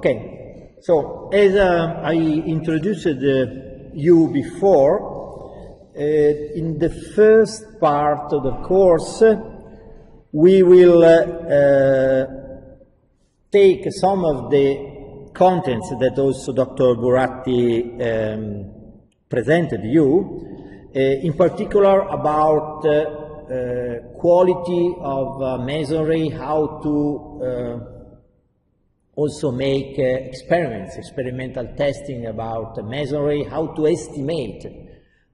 Okay, so as I introduced you before, in the first part of the course, we will take some of the contents that also Dr. Buratti presented you, in particular about quality of masonry, how to also make experimental testing about masonry, how to estimate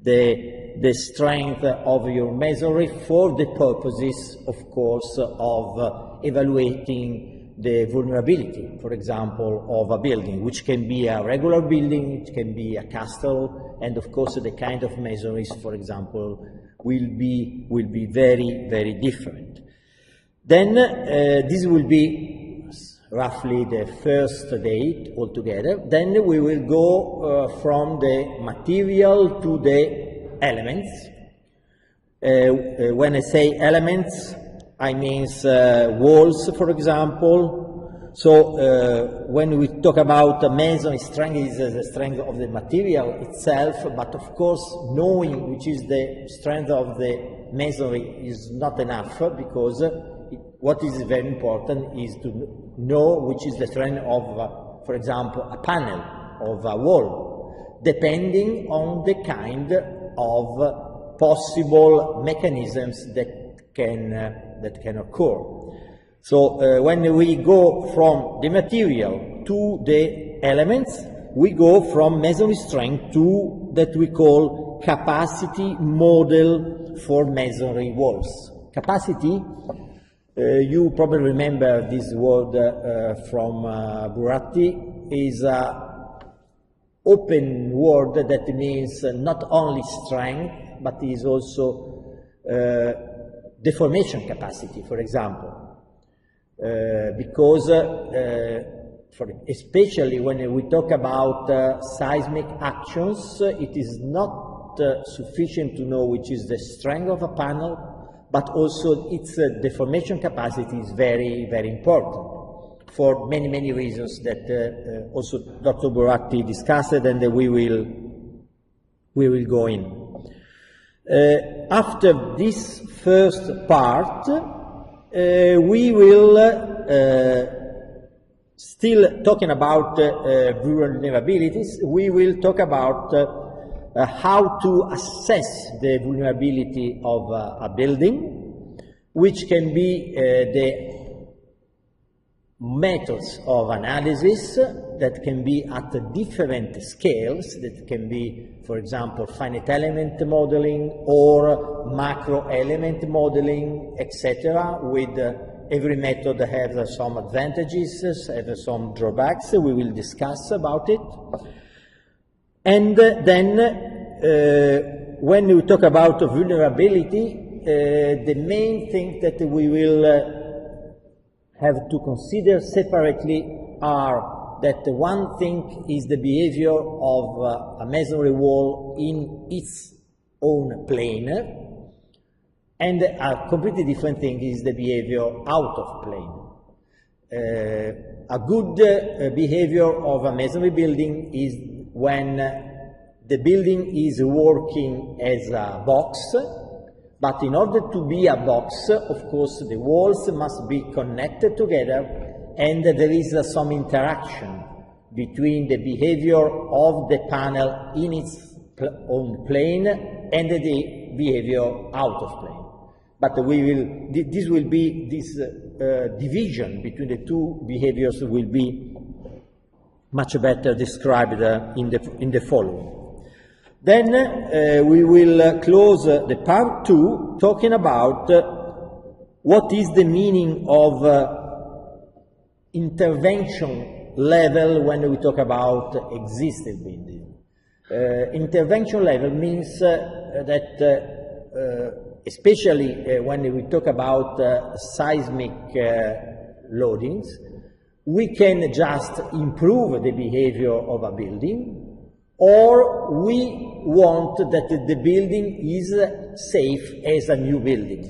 the strength of your masonry for the purposes, of course, of evaluating the vulnerability, for example, of a building, which can be a regular building, it can be a castle, and of course the kind of masonries, for example, will be very, very different. Then this will be roughly the first date altogether. Then we will go from the material to the elements. When I say elements, I mean walls, for example. So when we talk about masonry strength, is the strength of the material itself, but of course knowing which is the strength of the masonry is not enough, because what is very important is to know which is the strength of, for example, a panel of a wall, depending on the kind of possible mechanisms that can occur. So when we go from the material to the elements, we go from masonry strength to that we call capacity model for masonry walls. Capacity, you probably remember this word from Buratti, is an open word that means not only strength, but is also deformation capacity, for example. Because especially when we talk about seismic actions, it is not sufficient to know which is the strength of a panel, but also its deformation capacity is very, very important for many, many reasons that also Dr. Buratti discussed, and we will go in. After this first part, we will, still talking about vulnerabilities, we will talk about how to assess the vulnerability of a building, which can be the methods of analysis that can be at different scales, that can be, for example, finite element modeling or macro element modeling, etc. With every method has some advantages, has some drawbacks. We will discuss about it. And then when we talk about vulnerability, the main thing that we will have to consider separately are that one thing is the behavior of a masonry wall in its own plane, and a completely different thing is the behavior out of plane. A good behavior of a masonry building is when the building is working as a box, but in order to be a box, of course, the walls must be connected together, and there is some interaction between the behavior of the panel in its own plane and the behavior out of plane. But this division between the two behaviors will be much better described in the following. Then we will close the part 2 talking about what is the meaning of intervention level when we talk about existing building. Intervention level means that especially when we talk about seismic loadings, we can just improve the behavior of a building, or we want that the building is safe as a new building.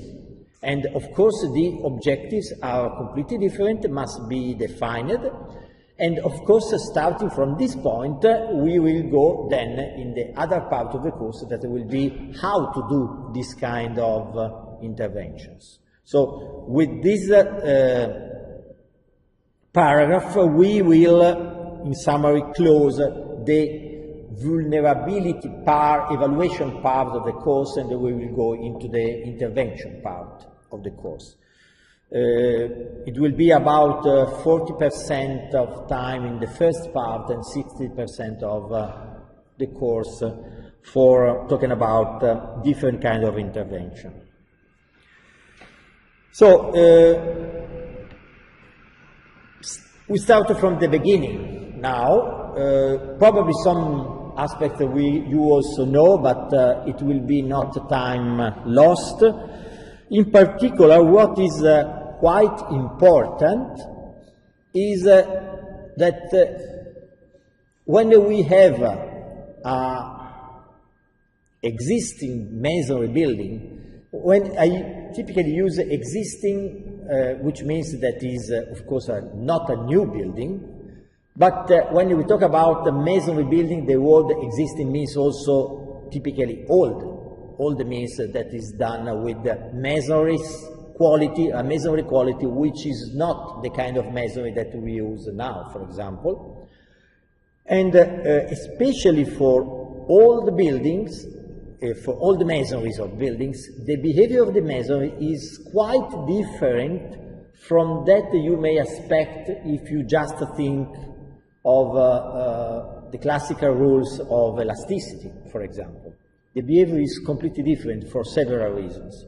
And of course the objectives are completely different, must be defined, And of course, starting from this point, we will go then in the other part of the course that will be how to do this kind of interventions. So with this paragraph, we will, in summary, close the vulnerability evaluation part of the course, and we will go into the intervention part of the course. It will be about 40% of time in the first part and 60% of the course for talking about different kind of intervention. So we start from the beginning now. Probably some aspects you also know, but it will be not time lost. In particular, what is quite important is that when we have existing masonry building, when I typically use existing, which means that is, of course, not a new building, but when we talk about the masonry building, the word existing means also typically old. Old means that is done with masonry quality, which is not the kind of masonry that we use now, for example. And especially for all the buildings, for all the masonries of buildings, the behavior of the masonry is quite different from that you may expect if you just think of the classical rules of elasticity, for example. The behavior is completely different for several reasons.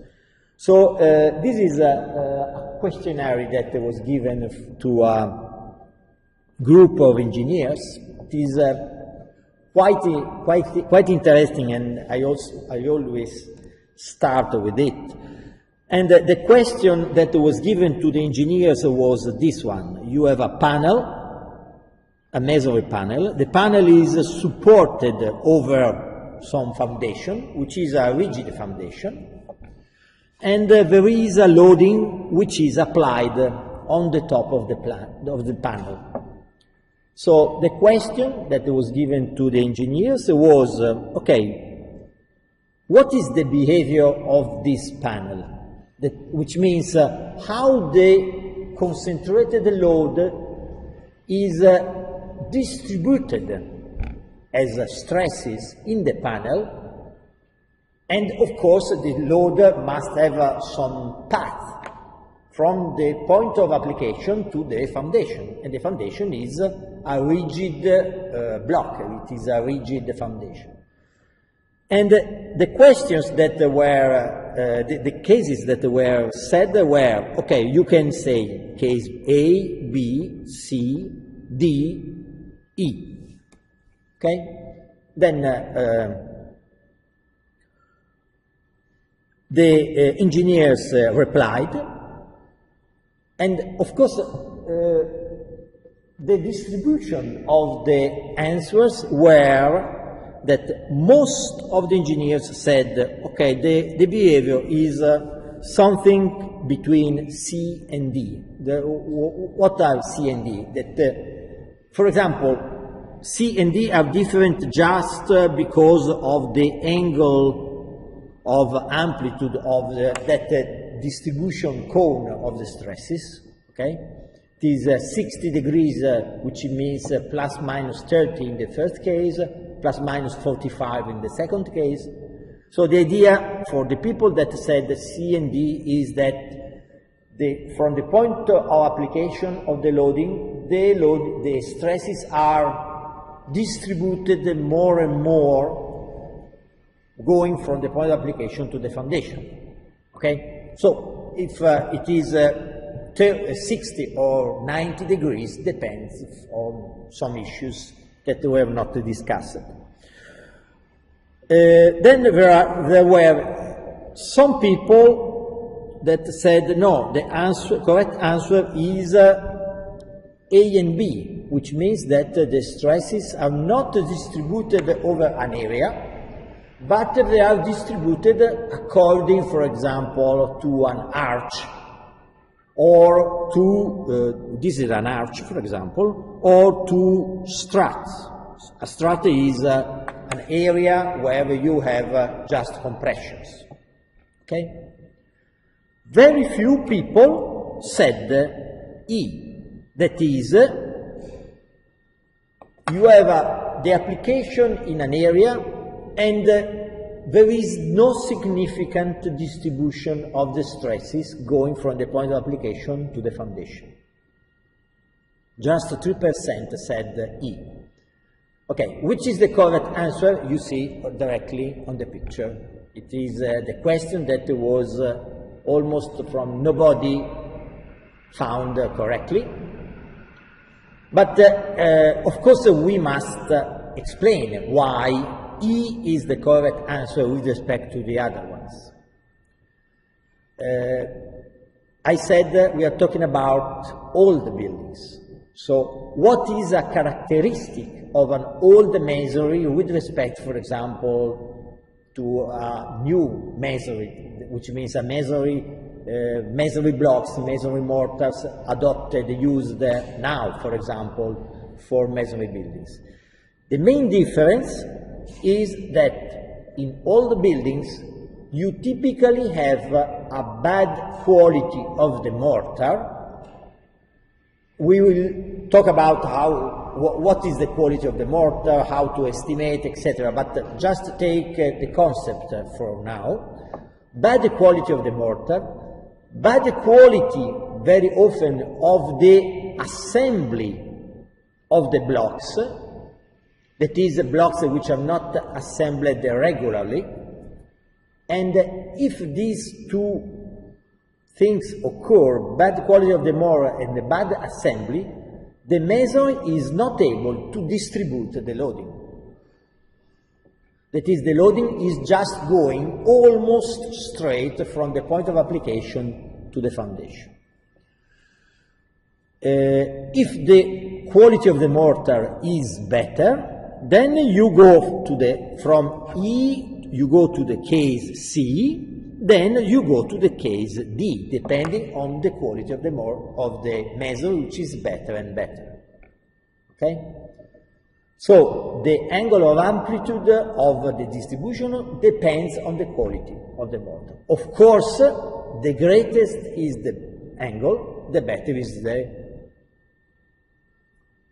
So this is a questionnaire that was given to a group of engineers. It is quite interesting, and I always start with it. And the question that was given to the engineers was this one. You have a panel, a masonry panel. The panel is supported over some foundation, which is a rigid foundation, and there is a loading which is applied on the top of the panel. So the question that was given to the engineers was, okay, what is the behavior of this panel? Which means how the concentrated load is distributed as stresses in the panel, and of course the load must have some path from the point of application to the foundation, and the foundation is a rigid block, it is a rigid foundation. And the questions that were, the cases that were said were, okay, you can say case A, B, C, D, E. Okay? Then the engineers replied, and of course the distribution of the answers were that most of the engineers said, okay, the behavior is something between C and D. What are C and D? That, for example, C and D are different just because of the angle of amplitude of that distribution cone of the stresses, okay? It is 60 degrees, which means plus minus 30 in the first case, plus minus 45 in the second case. So the idea for the people that said C and D is that from the point of application of the loading, the stresses are distributed more and more going from the point of application to the foundation. Okay? So if it is 60 or 90 degrees, depends on some issues that we have not discussed. Then there were some people that said, no, the correct answer is A and B, which means that the stresses are not distributed over an area, but they are distributed according, for example, to an arch or two, this is an arch, for example, or two struts. A strut is an area where you have just compressions. Okay? Very few people said E. That is, you have the application in an area and there is no significant distribution of the stresses going from the point of application to the foundation. Just 3% said E. Okay, which is the correct answer? You see directly on the picture. It is the question that was almost from nobody found correctly. But of course we must explain why E is the correct answer with respect to the other ones. I said we are talking about old buildings. So what is a characteristic of an old masonry with respect, for example, to a new masonry, which means a masonry blocks, masonry mortars adopted, used now, for example, for masonry buildings? The main difference is that in old buildings you typically have a bad quality of the mortar. We will talk about what is the quality of the mortar, how to estimate, etc. But just take the concept for now. Bad quality of the mortar, bad quality very often of the assembly of the blocks, that is, blocks which are not assembled regularly. And if these two things occur, bad quality of the mortar and the bad assembly, the mason is not able to distribute the loading. That is, the loading is just going almost straight from the point of application to the foundation. If the quality of the mortar is better, then you go to from E, you go to the case C, then you go to the case D, depending on the quality of the mason, which is better and better. Okay? So the angle of amplitude of the distribution depends on the quality of the mortar. Of course, the greatest is the angle, the better is the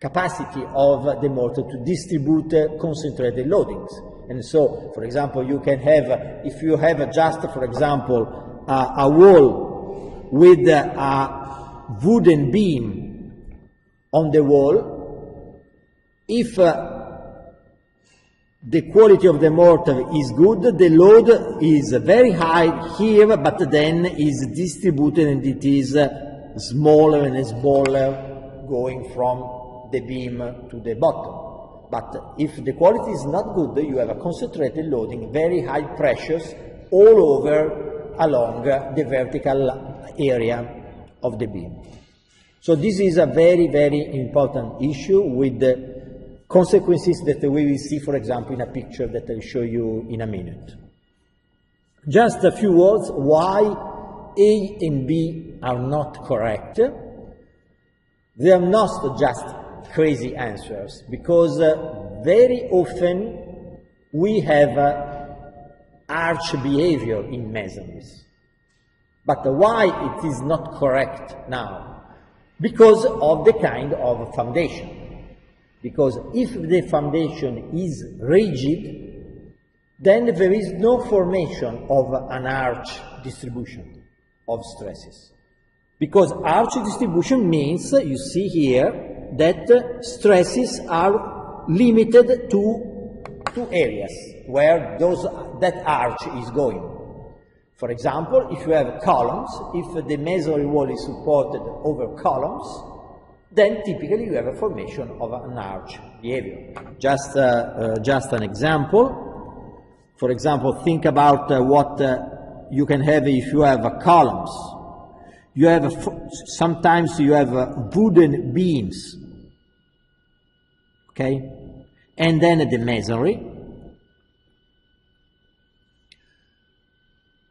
capacity of the mortar to distribute concentrated loadings. And so, for example, you can have, if you have just, for example, a wall with a wooden beam on the wall, if the quality of the mortar is good, the load is very high here, but then is distributed and it is smaller and smaller going from the beam to the bottom. But if the quality is not good, you have a concentrated loading, very high pressures all over along the vertical area of the beam. So this is a very, very important issue with the consequences that we will see, for example, in a picture that I'll show you in a minute. Just a few words why A and B are not correct. They are not just crazy answers, because very often we have arch behavior in masonries. But why it is not correct now? Because of the kind of foundation. Because if the foundation is rigid, then there is no formation of an arch distribution of stresses. Because arch distribution means, you see here, that stresses are limited to two areas where that arch is going. For example, if you have columns, if the masonry wall is supported over columns, then typically you have a formation of an arch behavior. Just an example. For example, think about what you can have if you have columns. You have sometimes you have wooden beams, okay, and then the masonry.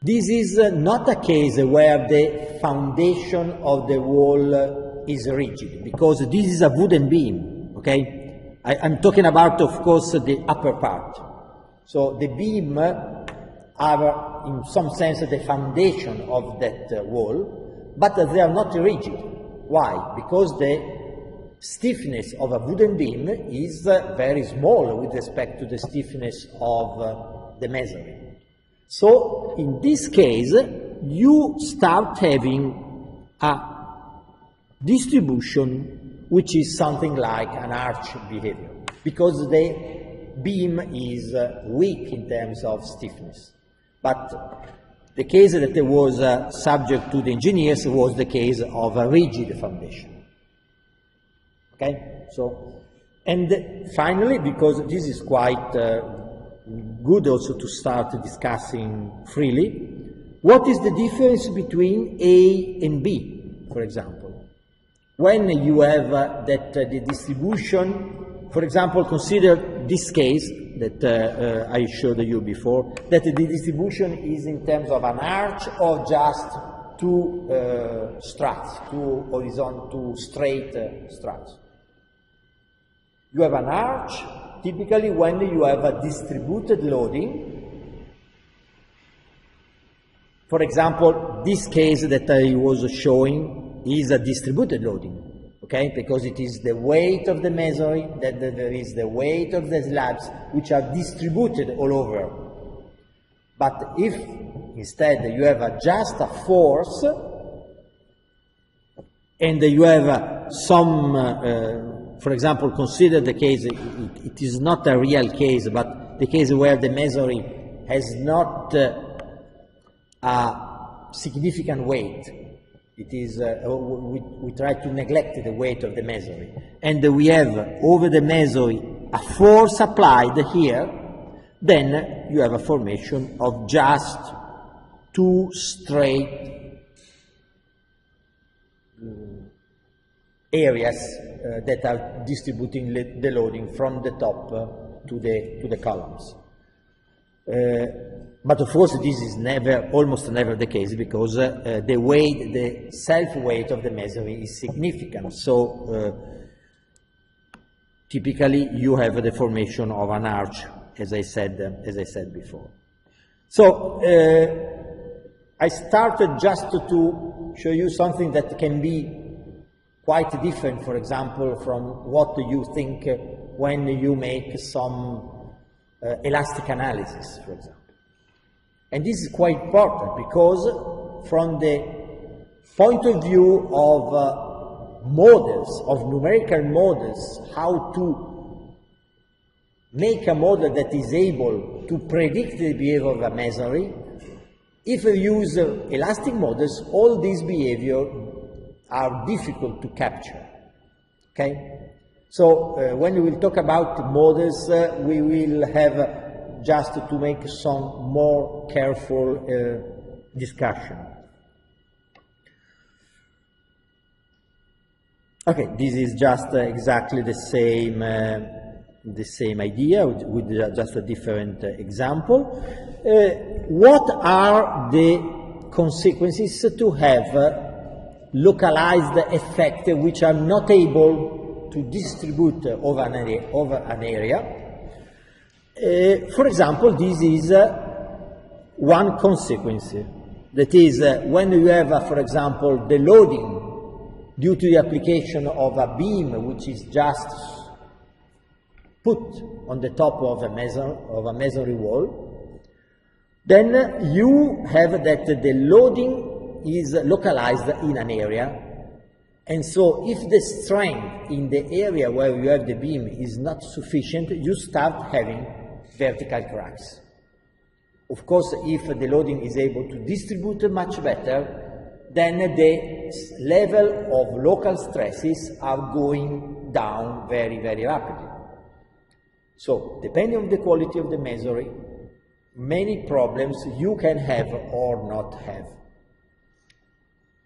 this is not a case where the foundation of the wall is rigid, because this is a wooden beam, okay? I'm talking about, of course, the upper part. So the beam are, in some sense, the foundation of that wall, but they are not rigid. Why? Because the stiffness of a wooden beam is very small with respect to the stiffness of the masonry. So, in this case, you start having a distribution which is something like an arch behavior, because the beam is weak in terms of stiffness. But the case that was subject to the engineers was the case of a rigid foundation. Okay? So, and finally, because this is quite good also to start discussing freely, what is the difference between A and B, for example? When you have that the distribution, for example, consider this case that I showed you before, that the distribution is in terms of an arch or just two struts, two horizontal, two straight struts. You have an arch typically when you have a distributed loading. For example, this case that I was showing is a distributed loading, okay? Because it is the weight of the masonry, that there is the weight of the slabs, which are distributed all over. But if instead you have just a force, and you have some for example, consider the case, it is not a real case, but the case where the masonry has not a significant weight. It is, we try to neglect the weight of the masonry. And we have over the masonry a force applied here, then you have a formation of just two straight areas that are distributing the loading from the top to the columns. But of course, this is almost never the case, because the weight, the self-weight of the masonry is significant. So typically, you have the formation of an arch, as I said before. So I started just to show you something that can be quite different, for example, from what you think when you make some elastic analysis, for example. And this is quite important, because from the point of view of models, of numerical models, how to make a model that is able to predict the behavior of a masonry, if you use elastic models, all these behaviors are difficult to capture, okay? So when we will talk about models, we will have just to make some more careful discussion. Okay, this is just exactly the same idea with just a different example. What are the consequences to have localized effects which are not able to distribute over an area? For example, this is one consequence. That is, when you have, for example, the loading due to the application of a beam which is just put on the top of a masonry wall, then you have that the loading is localized in an area, and so if the strength in the area where you have the beam is not sufficient, you start having vertical cracks. Of course, if the loading is able to distribute much better, then the level of local stresses are going down very, very rapidly. So, depending on the quality of the masonry, many problems you can have or not have.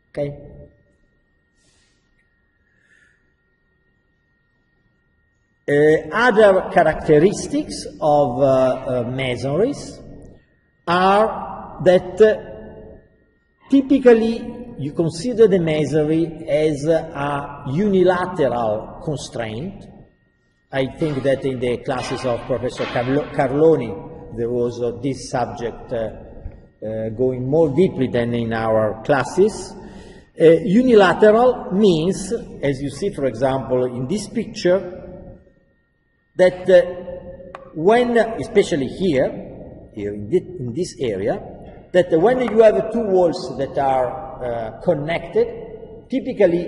Okay? Other characteristics of masonries are that Typically, you consider the masonry as a unilateral constraint. I think that in the classes of Professor Carloni, there was this subject going more deeply than in our classes. Unilateral means, as you see, for example, in this picture, that when, especially here in this area, that when you have two walls that are connected, typically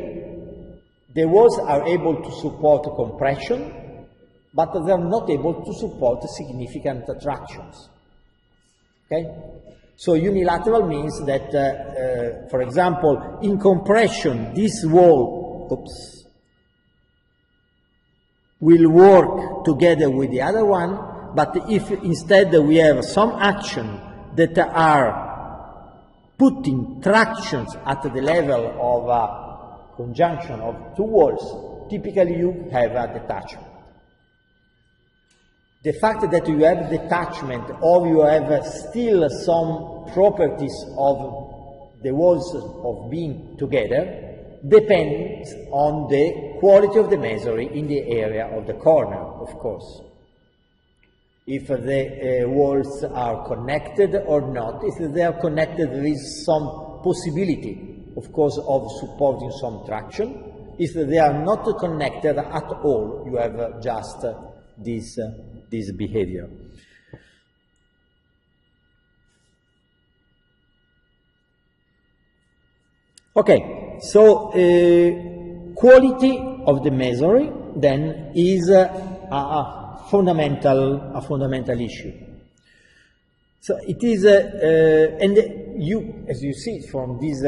the walls are able to support compression, but they are not able to support significant attractions. Okay? So unilateral means that, for example, in compression, this wall will work together with the other one, but if instead we have some action that are putting tractions at the level of a conjunction of two walls, typically you have a detachment. The fact that you have detachment or you have still some properties of the walls of being together depends on the quality of the masonry in the area of the corner, of course. If the walls are connected or not. If they are connected, there is some possibility, of course, of supporting some traction. If they are not connected at all, you have just this behavior. Okay, so quality of the masonry then is a fundamental issue. So it is, and you, as you see from this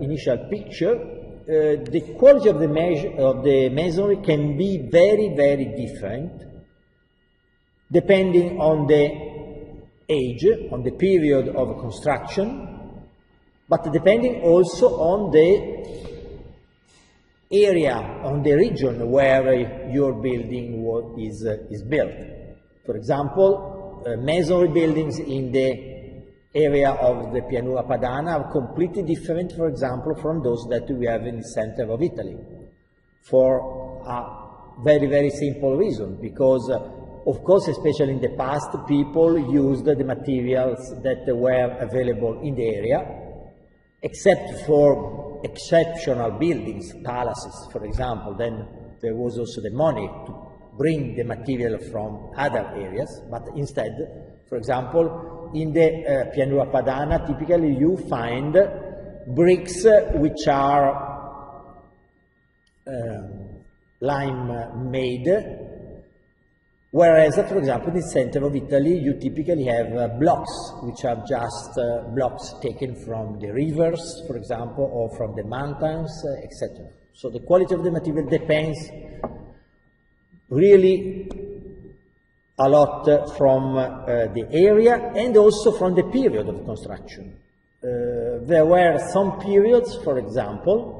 initial picture, the quality of the masonry can be very, very different depending on the age, on the period of construction, but depending also on the area, on the region where your building is built. For example, masonry buildings in the area of the Pianura Padana are completely different, for example, from those that we have in the center of Italy, for a very, very simple reason, because of course, especially in the past, people used the materials that were available in the area, except for exceptional buildings, palaces, for example. Then there was also the money to bring the material from other areas, but instead, for example, in the Pianura Padana, typically you find bricks which are lime-made, whereas, for example, in the center of Italy, you typically have blocks, which are just blocks taken from the rivers, for example, or from the mountains, etc. So the quality of the material depends really a lot from the area and also from the period of construction. There were some periods, for example,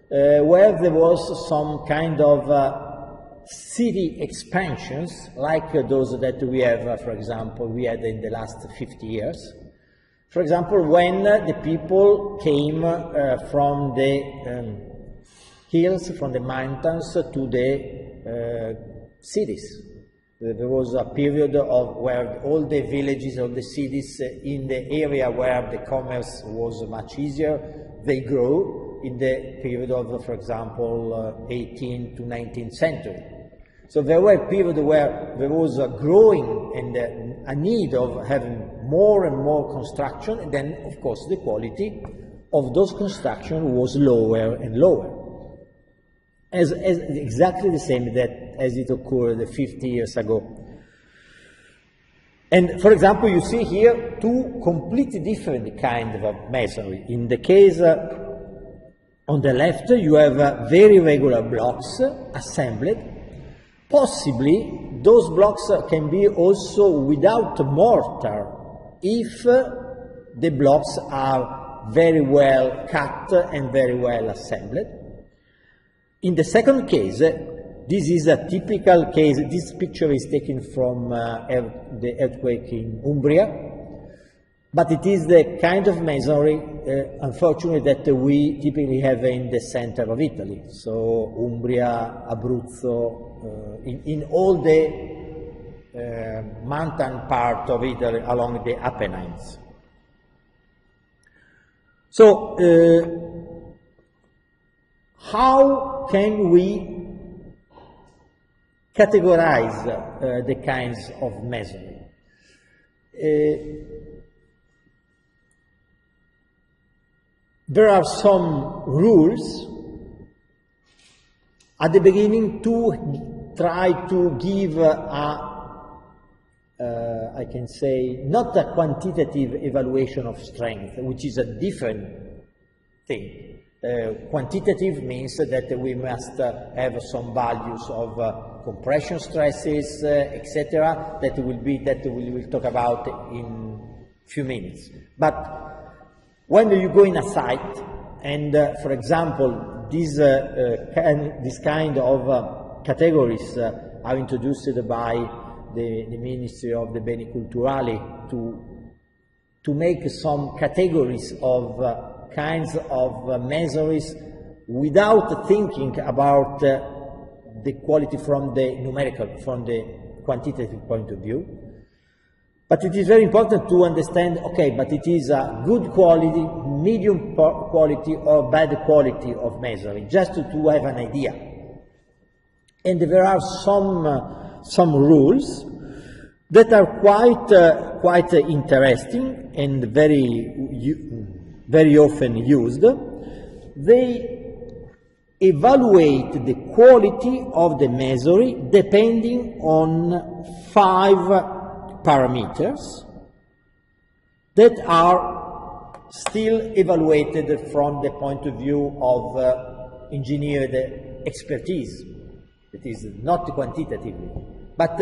where there was some kind of city expansions, like those that we have, for example, we had in the last 50 years. For example, when the people came from the hills, from the mountains to the cities. There was a period of where all the villages, all the cities in the area where the commerce was much easier, they grew in the period of, for example, 18th to 19th century. So there were periods where there was a growing and a need of having more and more construction, and then, of course, the quality of those constructions was lower and lower. As exactly the same as it occurred 50 years ago. And, for example, you see here two completely different kinds of masonry. In the case on the left, you have very regular blocks assembled. Possibly, those blocks can be also without mortar if the blocks are very well cut and very well assembled. In the second case, this is a typical case. This picture is taken from the earthquake in Umbria, but it is the kind of masonry unfortunately, that we typically have in the center of Italy, so Umbria, Abruzzo, in all the mountain part of Italy along the Apennines. So, how can we categorize the kinds of masonry? There are some rules at the beginning to try to give I can say, not a quantitative evaluation of strength, which is a different thing. Quantitative means that we must have some values of compression stresses, etc. That we will talk about in few minutes. But when you go in a site, and for example, this kind of categories are introduced by the Ministry of the Beni Culturali to make some categories of kinds of masonries without thinking about the quality from the numerical, from the quantitative point of view. But it is very important to understand, okay, but it is a good quality, medium quality, or bad quality of masonry, just to have an idea. And there are some rules that are quite interesting and very often used. They evaluate the quality of the masonry depending on 5 parameters that are still evaluated from the point of view of engineered expertise. It is not quantitatively. But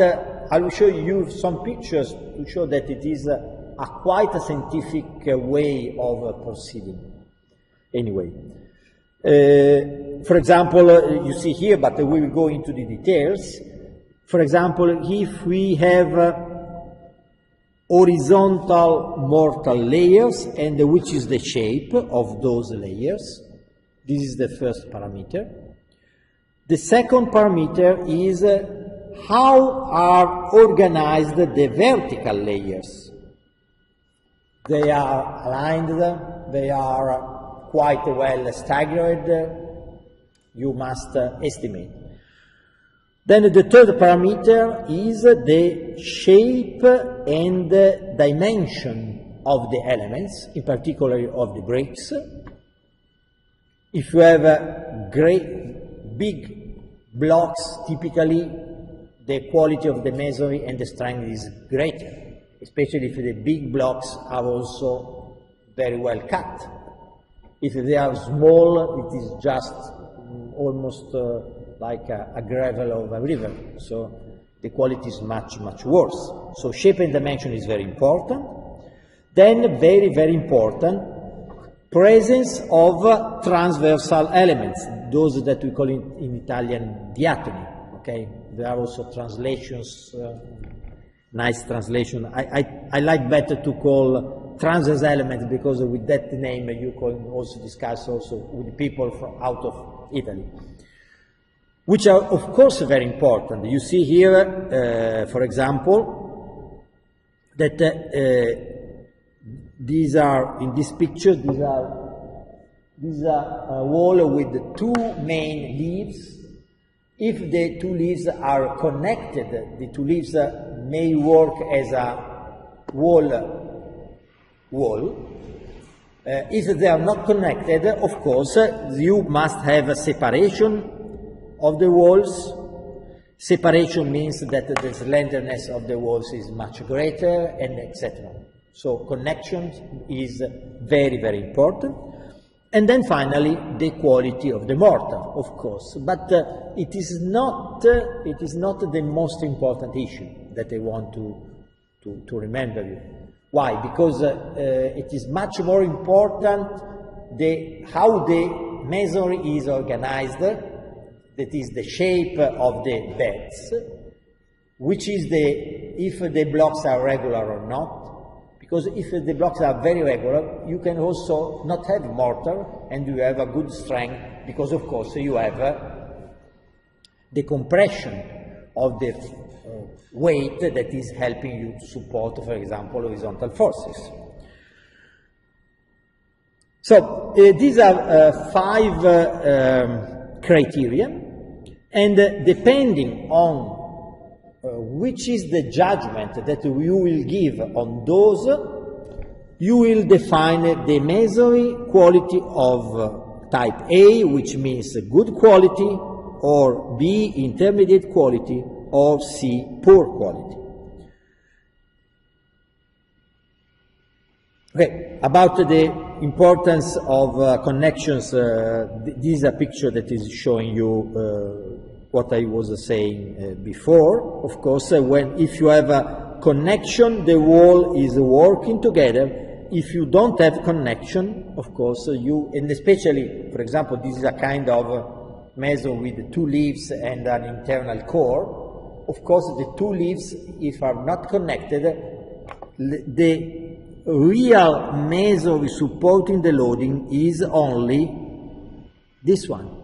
I will show you some pictures to show that it is quite a scientific way of proceeding. Anyway, for example, you see here, but we will go into the details. For example, if we have horizontal mortar layers, and which is the shape of those layers. This is the first parameter. The second parameter is how are organized the vertical layers. They are aligned, they are quite well staggered, you must estimate. Then the third parameter is the shape and the dimension of the elements, in particular of the bricks. If you have great big blocks, typically the quality of the masonry and the strength is greater, especially if the big blocks are also very well cut. If they are small, it is just almost like a gravel of a river, so the quality is much worse. So shape and dimension is very important. Then very important, presence of transversal elements, those that we call in Italian diatoni. Okay, there are also translations, nice translation. I like better to call transverse elements because with that name you can also discuss also with people from out of Italy, which are of course very important. You see here, for example, that these are, in this picture, these are a wall with 2 main leaves. If the 2 leaves are connected, the 2 leaves may work as a wall. If they are not connected, of course, you must have a separation of the walls. Separation means that the slenderness of the walls is much greater, and etc. So connection is very important. And then finally, the quality of the mortar, of course. But it is not the most important issue that I want to remember you. Why? Because it is much more important how the masonry is organized. That is the shape of the beds, which is if the blocks are regular or not. Because if the blocks are very regular, you can also not have mortar, and you have a good strength, because of course you have the compression of the weight that is helping you to support, for example, horizontal forces. So these are 5 criteria, and depending on which is the judgment that you will give on those, you will define the masonry quality of type A, which means good quality, or B, intermediate quality, or C, poor quality. Okay, about the importance of connections, this is a picture that is showing you what I was saying before. Of course, if you have a connection, the wall is working together. If you don't have connection, of course, and especially, for example, this is a kind of mason with 2 leaves and an internal core. Of course, the 2 leaves, if are not connected, the real masonry supporting the loading is only this one.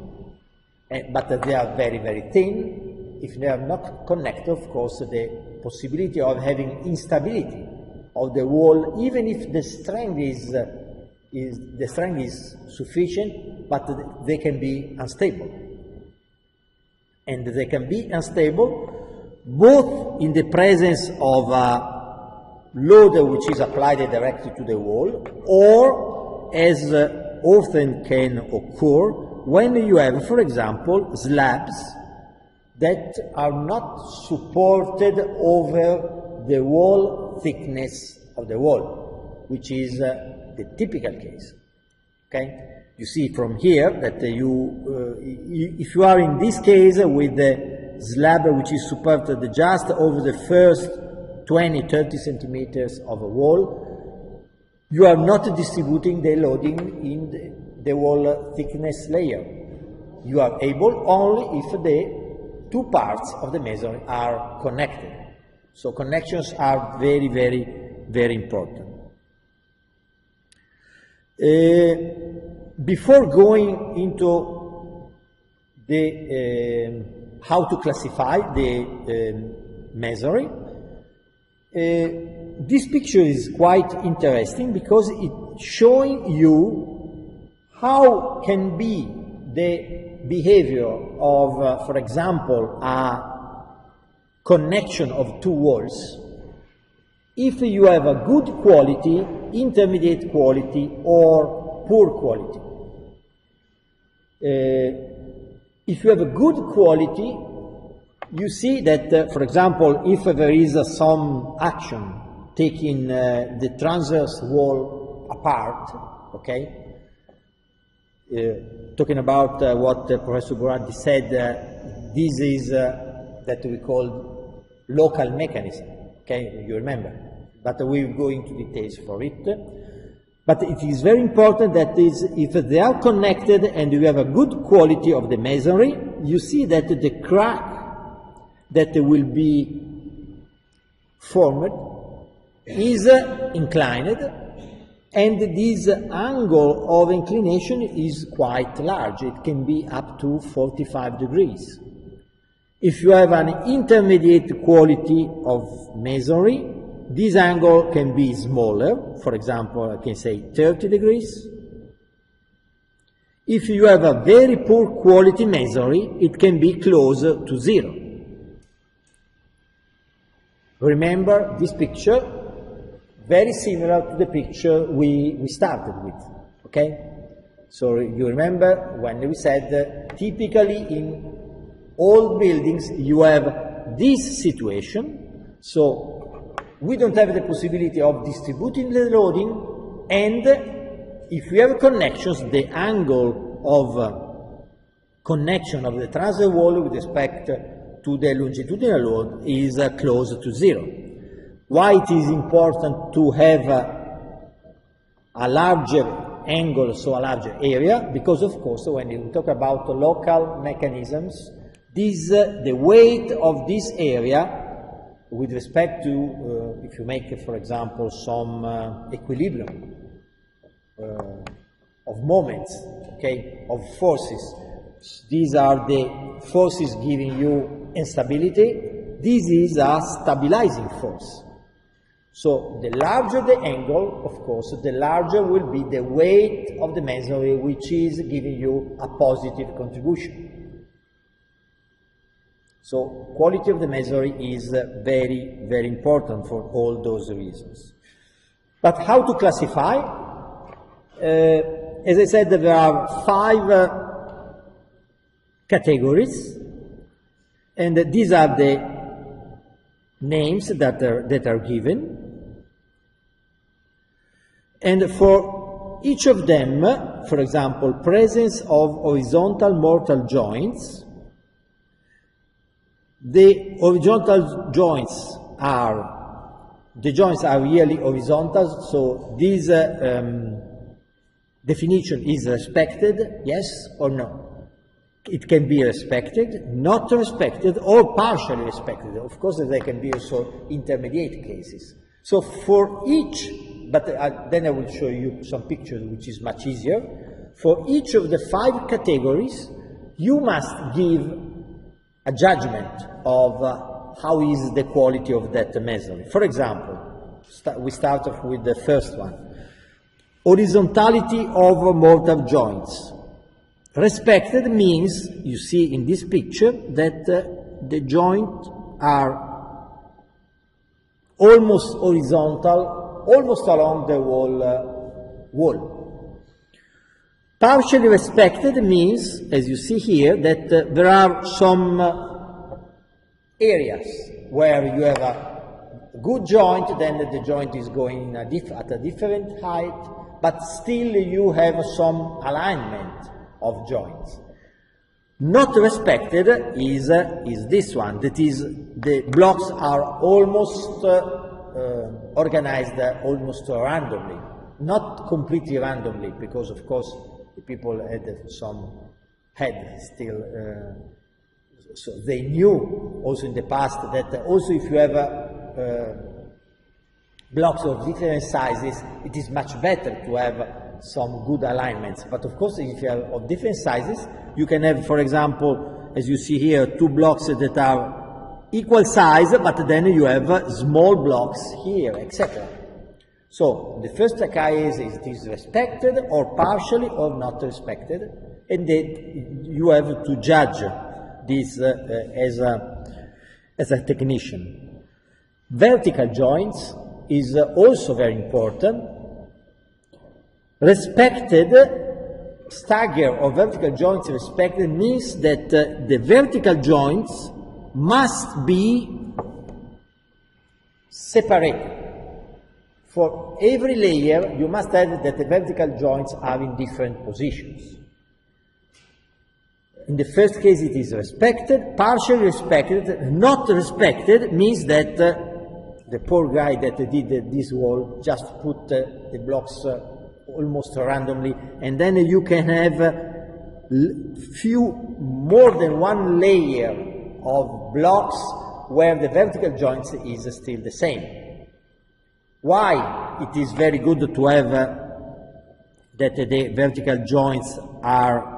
But they are very, very thin. If they are not connected, of course, the possibility of having instability of the wall, even if the strength is sufficient, but they can be unstable. And they can be unstable both in the presence of a loader which is applied directly to the wall, or, as often can occur, when you have, for example, slabs that are not supported over the wall thickness of the wall, which is the typical case. Okay? You see from here that if you are in this case with the slab which is supported just over the first 20-30 centimeters of a wall, you are not distributing the loading in the wall thickness layer. You are able only if the 2 parts of the masonry are connected. So connections are very, very, very important. Before going into the how to classify the masonry, this picture is quite interesting because it's showing you how can be the behavior of, for example, a connection of 2 walls if you have a good quality, intermediate quality, or poor quality. If you have a good quality, you see that, for example, if there is some action taking the transverse wall apart, okay, talking about what Professor Borandi said, this is that we call local mechanism, okay, you remember, but we will go into details for it. But it is very important that if they are connected and you have a good quality of the masonry, you see that the crack that will be formed is inclined, and this angle of inclination is quite large. It can be up to 45 degrees. If you have an intermediate quality of masonry, this angle can be smaller. For example, I can say 30 degrees. If you have a very poor quality masonry, it can be closer to 0. Remember this picture, very similar to the picture we started with, okay? So you remember when we said typically in all buildings you have this situation, so we don't have the possibility of distributing the loading, and if we have connections, the angle of connection of the transverse wall with respect to the longitudinal load is close to 0. Why it is important to have a larger angle, so a larger area? Because of course when you talk about local mechanisms, the weight of this area with respect to, if you make, for example, some equilibrium of moments, okay, of forces. These are the forces giving you instability. This is a stabilizing force. So the larger the angle, of course, the larger will be the weight of the masonry, which is giving you a positive contribution. So quality of the masonry is very, very important for all those reasons. But how to classify? As I said, there are 5 categories, and these are the names that are given. And for each of them, for example, presence of horizontal mortal joints. The horizontal joints the joints are really horizontal, so this definition is respected, yes or no? It can be respected, not respected, or partially respected. Of course, there can be also intermediate cases. So for each, but then I will show you some pictures, which is much easier. For each of the 5 categories, you must give a judgment of how is the quality of that masonry. For example, we start off with the first one. Horizontality of mortar joints. Respected means, you see in this picture, that the joints are almost horizontal, almost along the wall. Partially respected means, as you see here, that there are some areas where you have a good joint, then the joint is going at a different height, but still you have some alignment of joints. Not respected is this one, that is, the blocks are almost organized almost randomly, not completely randomly, because of course the people had still, so they knew also in the past that also if you have blocks of different sizes, it is much better to have some good alignments. But of course, if you have of different sizes, you can have, for example, as you see here, 2 blocks that are equal size, but then you have small blocks here, etc. So the first case is it is respected or partially or not respected, and then you have to judge this as a technician. Vertical joints is also very important. Respected, stagger or vertical joints respected means that the vertical joints must be separated. For every layer, you must have that the vertical joints are in different positions. In the first case, it is respected, partially respected. Not respected means that the poor guy that did this wall just put the blocks almost randomly, and then you can have more than one layer of blocks where the vertical joints is still the same. Why it is very good to have that the vertical joints are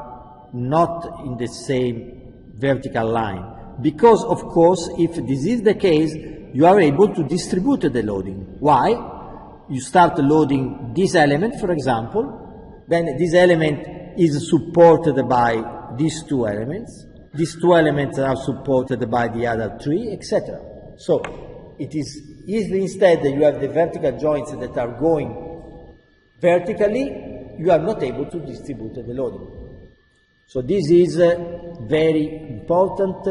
not in the same vertical line? Because of course, if this is the case, you are able to distribute the loading. Why? You start loading this element, for example, then this element is supported by these 2 elements. These 2 elements are supported by the other 3, etc. So it is, if instead you have the vertical joints that are going vertically, you are not able to distribute the loading. So this is very important,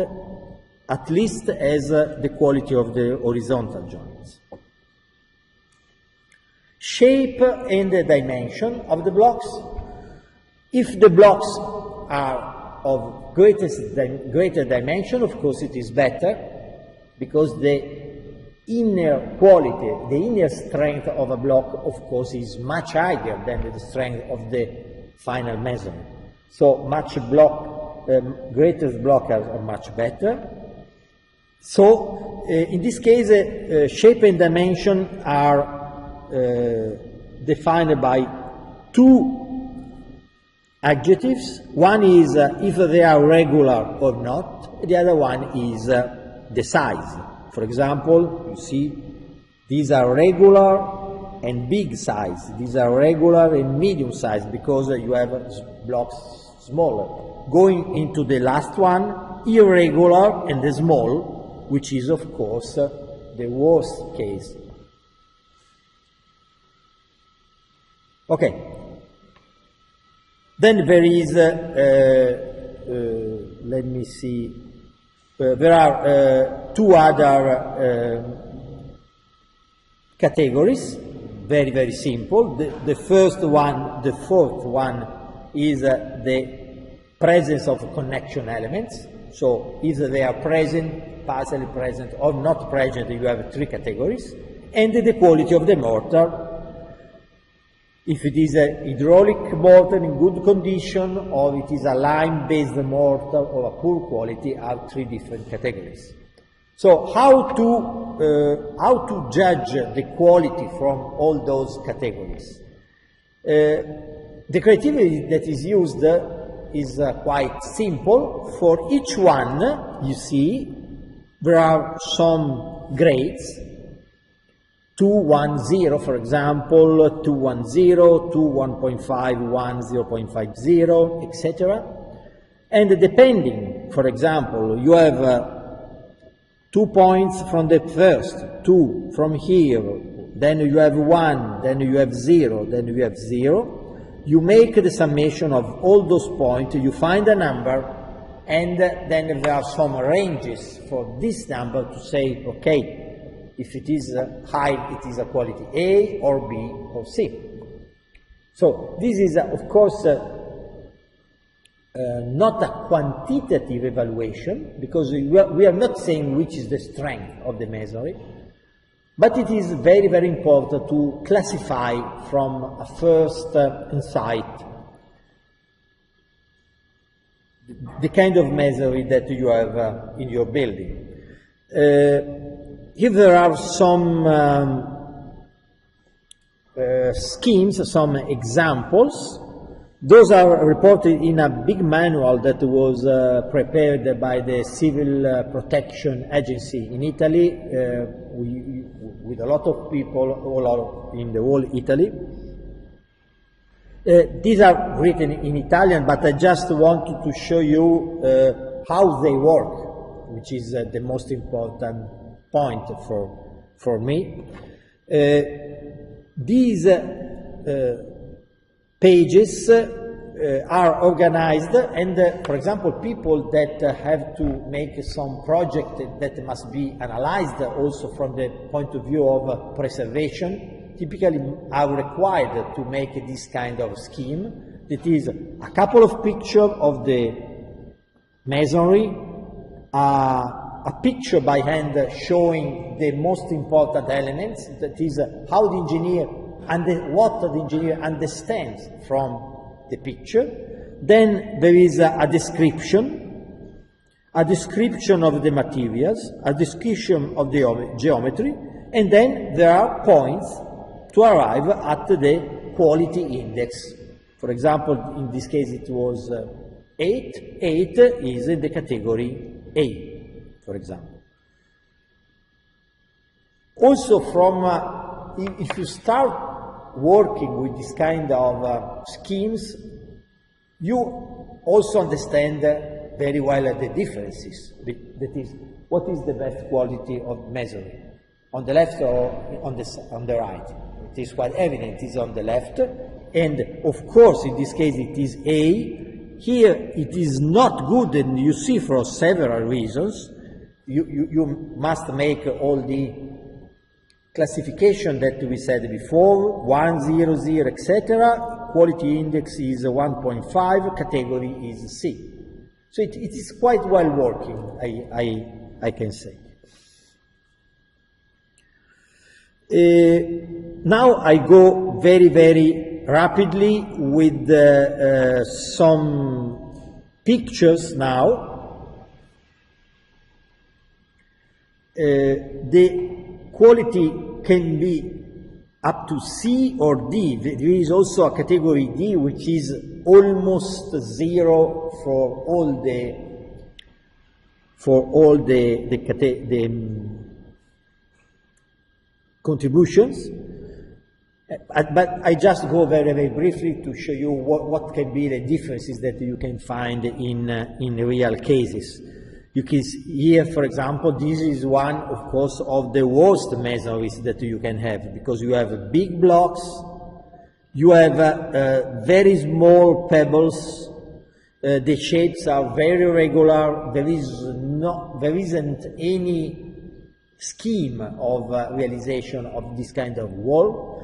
at least as the quality of the horizontal joints. Shape and the dimension of the blocks. If the blocks are of greater dimension, of course it is better, because the inner quality, the inner strength of a block, of course, is much higher than the strength of the final masonry. So greater blocks are much better. So in this case, shape and dimension are defined by two adjectives. One is if they are regular or not. The other one is the size. For example, you see these are regular and big size. These are regular and medium size because you have blocks smaller. Going into the last one, irregular and the small, which is of course the worst case. Okay. Then there is, let me see, there are two other categories, very, very simple. The first one, the fourth one, is the presence of connection elements. So either they are present, partially present, or not present, you have three categories. And the quality of the mortar. If it is a hydraulic mortar in good condition, or it is a lime-based mortar of a poor quality, are three different categories. So how to judge the quality from all those categories? The criteria that is used is quite simple. For each one, you see, there are some grades. 210, for example, 210, 1.51, 0.50, etc. And depending, for example, you have 2 points from the first, 2 from here, then you have 1, then you have 0, then you have 0. You make the summation of all those points, you find a number, and then there are some ranges for this number to say, okay, if it is high, it is a quality A or B or C. So this is, of course, not a quantitative evaluation, because we are not saying which is the strength of the masonry, but it is very, very important to classify from a first insight the kind of masonry that you have in your building. If there are some schemes, some examples, those are reported in a big manual that was prepared by the Civil Protection Agency in Italy, with a lot of people all in the whole Italy. These are written in Italian, but I just wanted to show you how they work, which is the most important point for me. These pages are organized, and for example, people that have to make some project that must be analyzed also from the point of view of preservation, typically are required to make this kind of scheme. That is a couple of pictures of the masonry, a picture by hand showing the most important elements, that is how the engineer and what the engineer understands from the picture. Then there is a description of the materials, a description of the geometry, and then there are points to arrive at the quality index. For example, in this case it was 8. 8 is in the category A, for example. Also from, if you start working with this kind of schemes, you also understand very well the differences. That is, what is the best quality of masonry? On the left or on the right? It is quite evident, it is on the left. And of course, in this case, it is A. Here, it is not good, and you see for several reasons. You must make all the classification that we said before, 100, etc. Quality index is 1.5, category is C. So it is quite well working, I can say. Now I go very, very rapidly with some pictures now. the quality can be up to C or D. There is also a category D, which is almost zero for all the contributions. But I just go very, very briefly to show you what can be the differences that you can find in real cases. You can see here, for example, this is one, of course, of the worst masonries that you can have, because you have big blocks, you have very small pebbles, the shapes are very regular, there isn't any scheme of realization of this kind of wall.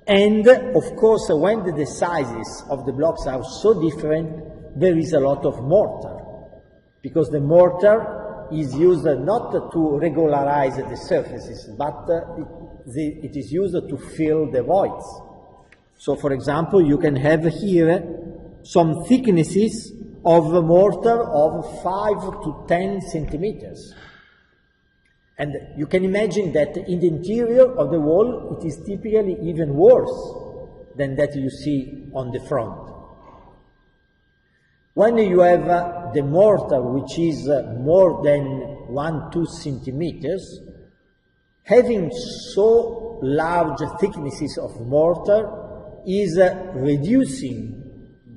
And, of course, when the sizes of the blocks are so different, there is a lot of mortar, because the mortar is used not to regularize the surfaces, but it is used to fill the voids. So, for example, you can have here some thicknesses of a mortar of 5 to 10 centimeters. And you can imagine that in the interior of the wall, it is typically even worse than that you see on the front. When you have the mortar, which is more than 1-2 centimeters, having so large thicknesses of mortar is reducing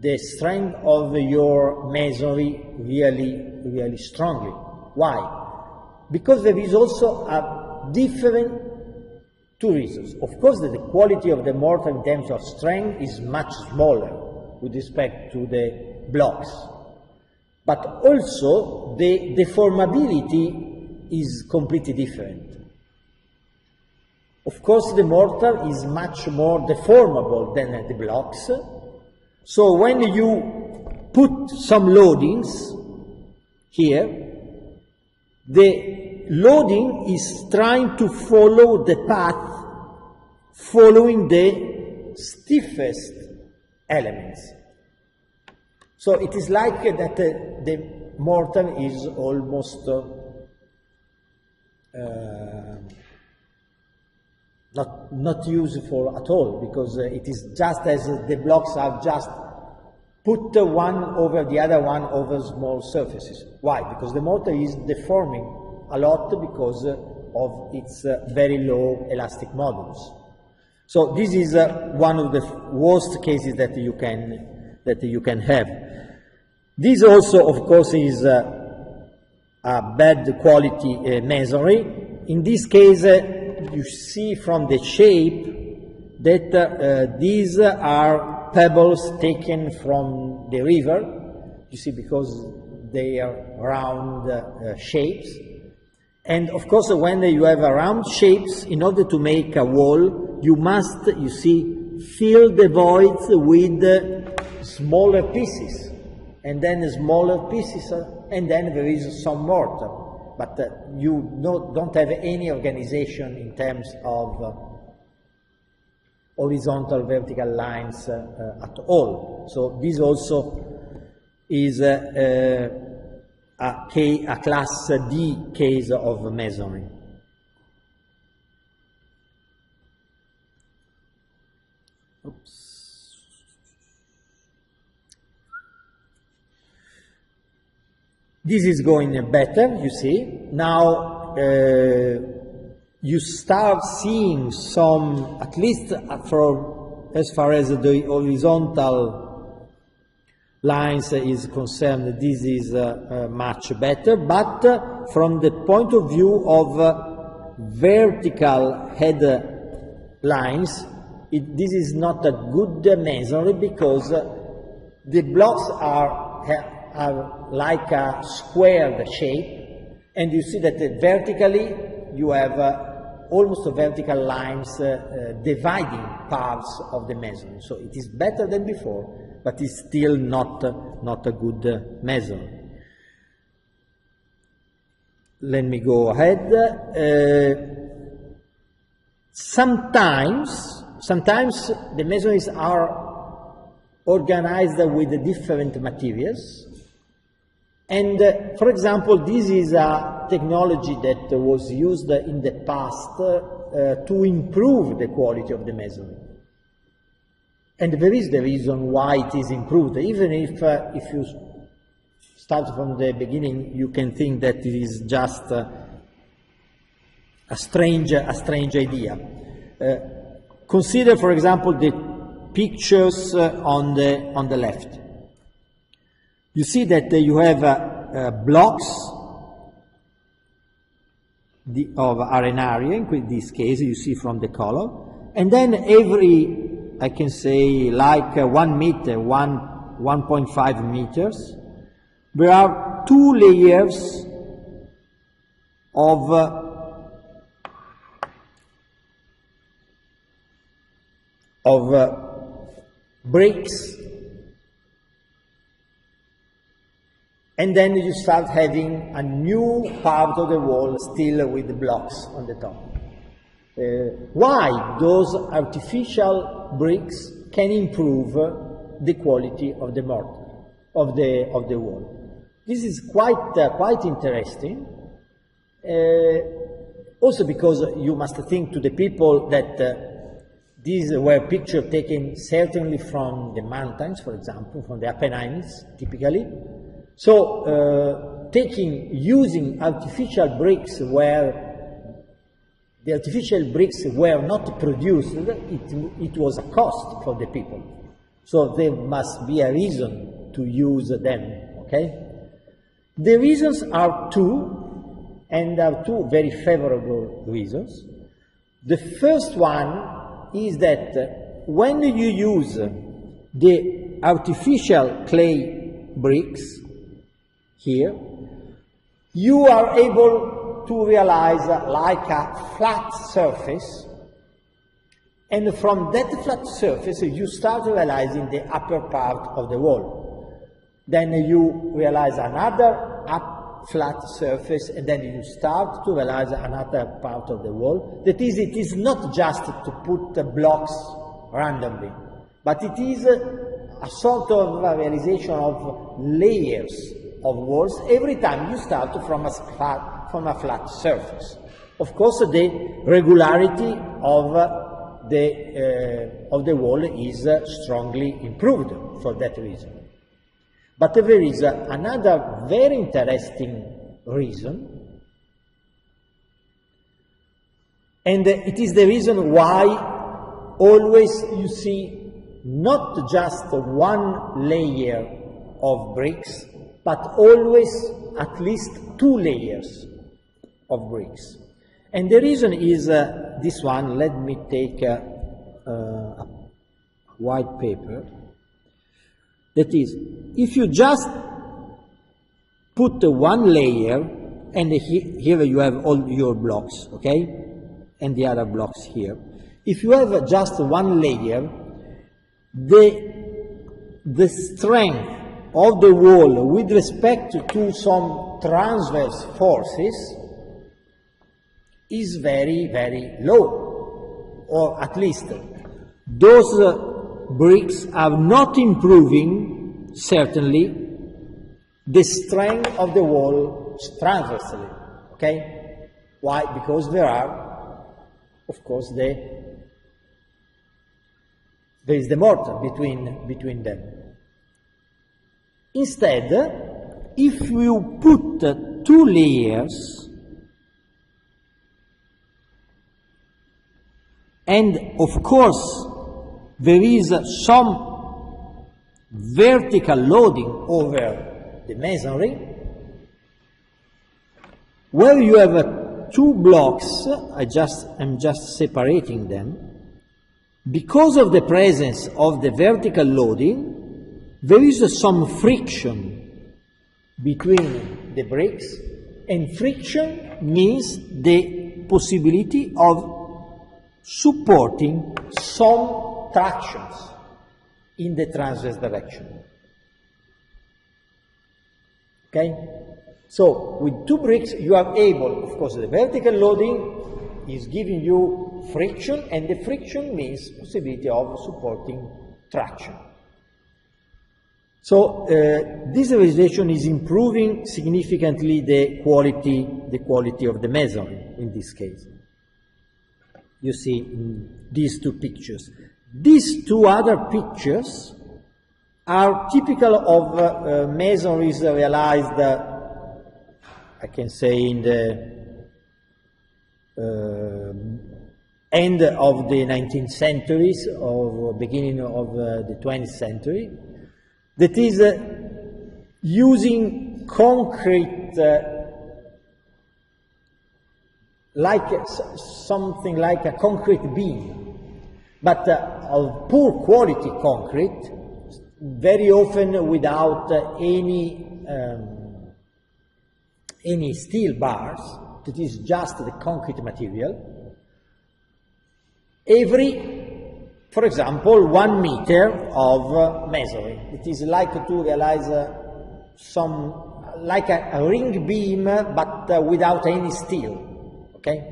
the strength of your masonry really, really strongly. Why? Because there is also a different two reasons. Of course, the quality of the mortar in terms of strength is much smaller with respect to the blocks. But also, the deformability is completely different. Of course, the mortar is much more deformable than the blocks. So when you put some loadings here, the loading is trying to follow the path following the stiffest elements. So it is like that the mortar is almost not useful at all, because it is just as the blocks are just put one over the other one over small surfaces. Why? Because the mortar is deforming a lot because of its very low elastic modulus. So this is one of the worst cases that you can have. This also, of course, is a bad quality masonry. In this case, you see from the shape that these are pebbles taken from the river, you see, because they are round shapes. And of course, when you have round shapes, in order to make a wall, you must, you see, fill the voids with smaller pieces, and then smaller pieces, and then there is some mortar. But you don't have any organization in terms of horizontal, vertical lines at all. So this also is a class D case of masonry. Oops. This is going better, you see. Now you start seeing some, at least as far as the horizontal lines is concerned, this is much better, but from the point of view of vertical head lines, this is not a good masonry, because the blocks are like a squared shape, and you see that vertically you have almost vertical lines dividing parts of the masonry. So it is better than before, but it's still not a good masonry. Let me go ahead. Sometimes the masonries are organized with different materials, And for example, this is a technology that was used in the past to improve the quality of the masonry. And there is the reason why it is improved. Even if you start from the beginning, you can think that it is just a strange idea. Consider, for example, the pictures on the left. You see that you have blocks of arenaria, in this case you see from the color, and then every, I can say, like 1 meter, 1.5 meters, there are 2 layers of bricks, and then you start having a new part of the wall still with the blocks on the top. Why those artificial bricks can improve the quality of the mortar, of the wall? This is quite interesting. Also because you must think to the people that these were pictures taken certainly from the mountains, for example, from the Apennines, typically. So, using artificial bricks where the artificial bricks were not produced, it was a cost for the people. So there must be a reason to use them, okay? The reasons are two, and are two very favorable reasons. The first one is that when you use the artificial clay bricks here, you are able to realize like a flat surface, and from that flat surface you start realizing the upper part of the wall. Then you realize another flat surface, and then you start to realize another part of the wall. That is, it is not just to put blocks randomly, but it is a sort of a realization of layers of walls every time you start from a flat surface. Of course, the regularity of the wall is strongly improved for that reason. But there is another very interesting reason, and it is the reason why always you see not just one layer of bricks, but always at least 2 layers of bricks. And the reason is this one. Let me take a white paper. That is, if you just put one layer, and here you have all your blocks, okay, and the other blocks here. If you have just one layer, the strength of the wall with respect to some transverse forces is very, very low, or at least those bricks are not improving, certainly, the strength of the wall transversely, okay? Why? Because there are, of course, there is the mortar between them. Instead, if you put 2 layers, and of course there is some vertical loading over the masonry, where you have 2 blocks, I'm just separating them, because of the presence of the vertical loading, there is some friction between the bricks, and friction means the possibility of supporting some tractions in the transverse direction. Okay? So, with 2 bricks you are able, of course, the vertical loading is giving you friction, and the friction means possibility of supporting traction. So this realization is improving significantly the quality of the masonry in this case. You see in these two pictures. These two other pictures are typical of masonries realized, I can say, in the end of the 19th century or beginning of the 20th century. That is using concrete something like a concrete beam, but of poor quality concrete, very often without any steel bars. That is just the concrete material. For example, 1 meter of masonry. It is like to realize like a ring beam, but without any steel. Okay?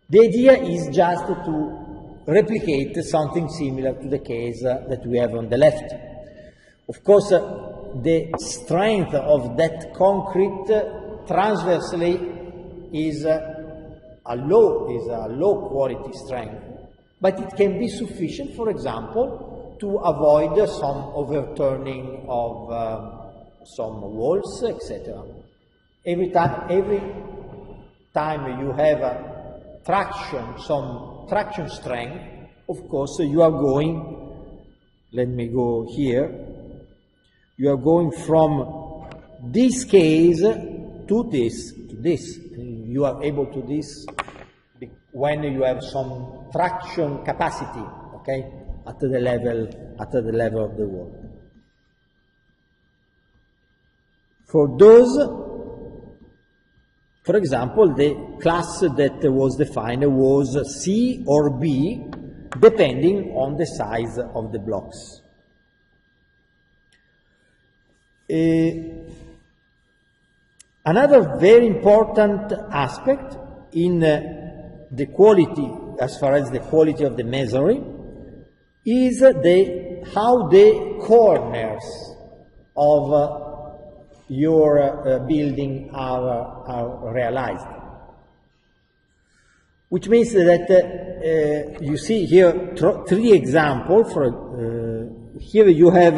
The idea is just to replicate something similar to the case that we have on the left. Of course, the strength of that concrete transversely is a low quality strength. But it can be sufficient, for example, to avoid some overturning of some walls, etc. Every time you have some traction strength, of course, you are going, let me go here, you are going from this case to this. You are able to this when you have some traction capacity, okay, at the level of the wall. For those, for example, the class that was defined was C or B, depending on the size of the blocks. Another very important aspect in the quality, as far as the quality of the masonry, is how the corners of your building are realized. Which means that you see here 3 examples. Here you have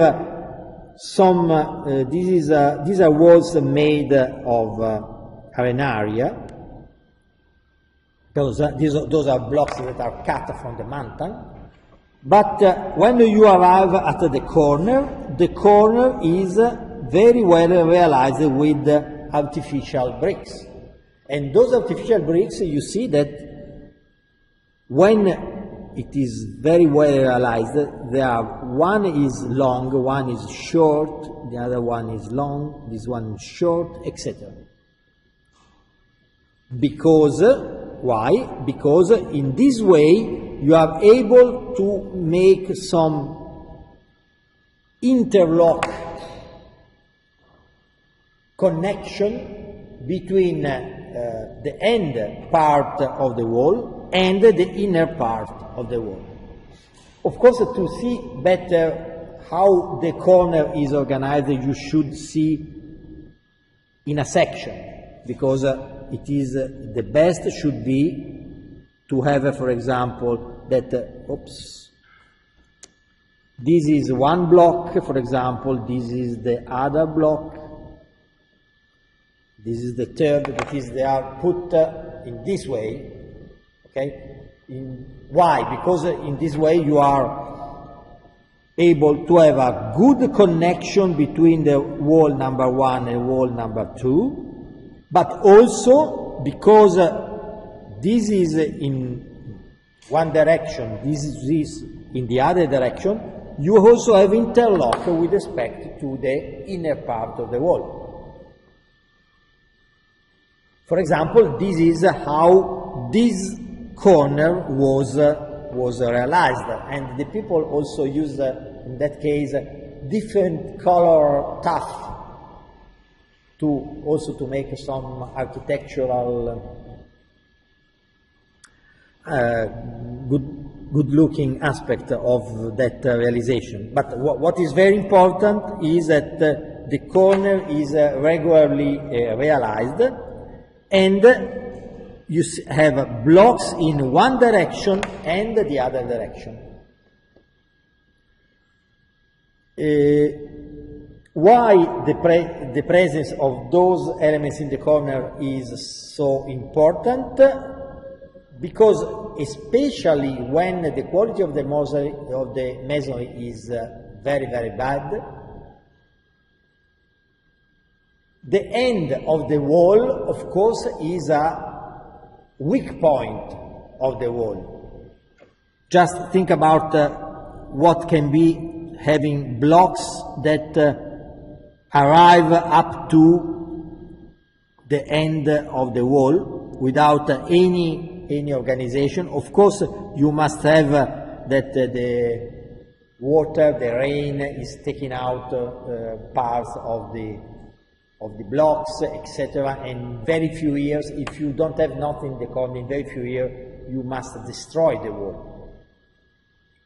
these are walls made of arenaria. Those are blocks that are cut from the mountain. But when you arrive at the corner is very well realized with artificial bricks. And those artificial bricks, you see that when it is very well realized, one is long, one is short, the other one is long, this one is short, etc. Why? Because in this way you are able to make some interlock connection between the end part of the wall and the inner part of the wall. Of course, to see better how the corner is organized, you should see in a section, because it is the best should be to have, for example, that this is one block, for example, this is the other block, this is the third, that is, they are put in this way, okay? Why? Because in this way you are able to have a good connection between the wall number 1 and wall number 2, but also because this is in one direction, this is in the other direction, you also have interlock with respect to the inner part of the wall. For example, this is how this corner was realized, and the people also used, in that case, different color tuff to make some architectural good good-looking aspect of that realization. But what is very important is that the corner is regularly realized, and you have blocks in one direction and the other direction. Why the presence of those elements in the corner is so important? Because especially when the quality of the masonry is very, very bad, the end of the wall, of course, is a weak point of the wall. Just think about what can be having blocks that arrive up to the end of the wall without any organization. Of course, you must have that the water, the rain is taking out parts of the blocks, etc. And very few years, if you don't have nothing in the corner, in very few years, you must destroy the wall.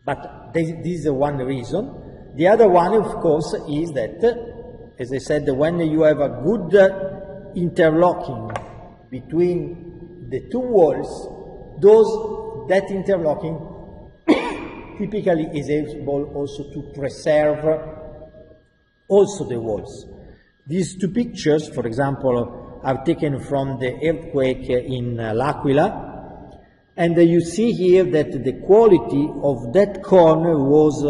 But this is one reason. The other one, of course, is that, as I said, when you have a good interlocking between the two walls, that interlocking typically is able also to preserve also the walls. These two pictures, for example, are taken from the earthquake in L'Aquila, and you see here that the quality of that corner was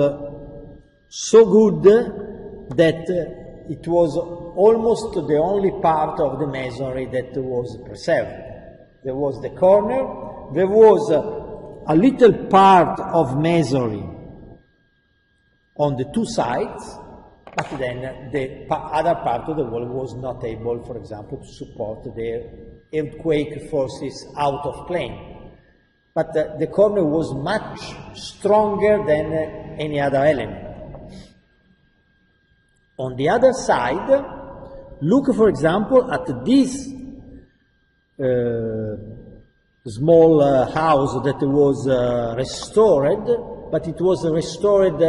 so good that it was almost the only part of the masonry that was preserved. There was the corner, there was a little part of masonry on the two sides, but then the other part of the wall was not able, for example, to support the earthquake forces out of plane. But the corner was much stronger than any other element. On the other side, look, for example, at this small house that was restored, but it was restored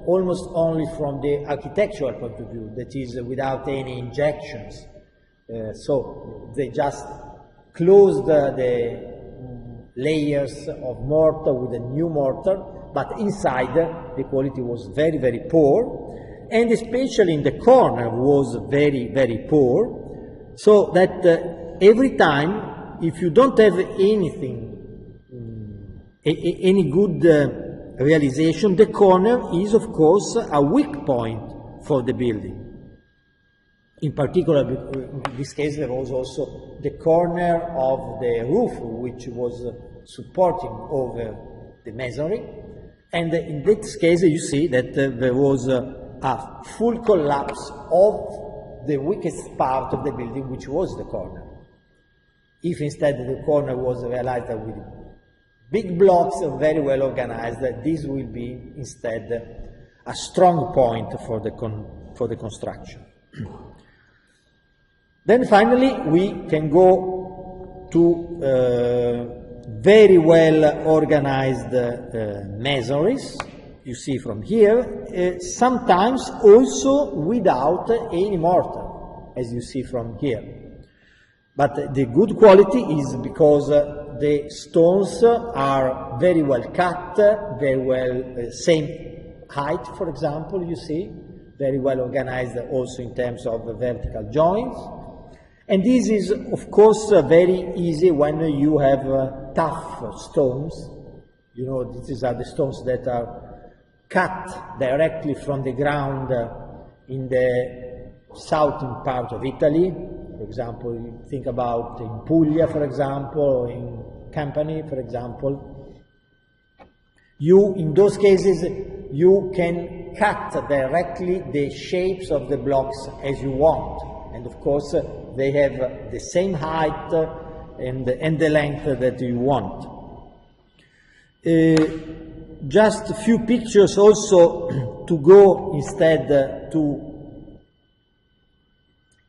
almost only from the architectural point of view, that is, without any injections. So they just closed the layers of mortar with a new mortar, but inside the quality was very, very poor, and especially in the corner was very, very poor, so that every time, if you don't have anything, any good realization, the corner is, of course, a weak point for the building. In particular, in this case, there was also the corner of the roof, which was supporting over the masonry, and in this case, you see that there was a full collapse of the weakest part of the building, which was the corner. If instead the corner was realized with big blocks, very well organized, this will be instead a strong point for the construction. Then finally, we can go to very well organized masonries. You see from here, sometimes also without any mortar, as you see from here. But the good quality is because the stones are very well cut, very well, same height, for example, you see, very well organized also in terms of vertical joints. And this is, of course, very easy when you have tough stones. You know, these are the stones that are cut directly from the ground in the southern part of Italy. For example, you think about in Puglia, for example, or in Campania, for example. In those cases, you can cut directly the shapes of the blocks as you want. And of course, they have the same height and the length that you want. Just a few pictures also to go instead to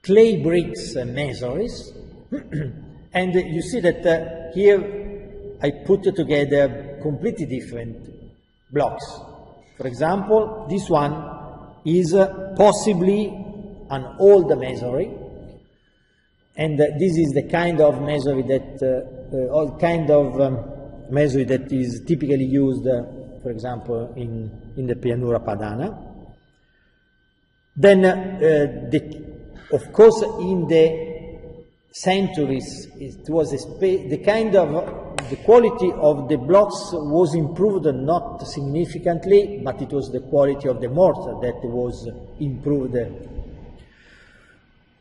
clay bricks and masonries. And you see that here I put together completely different blocks. For example, this one is possibly an old masonry, and this is the kind of masonry that masonry that is typically used, for example, in the Pianura Padana. Then, of course, in the centuries, it was the quality of the blocks was improved, not significantly, but it was the quality of the mortar that was improved.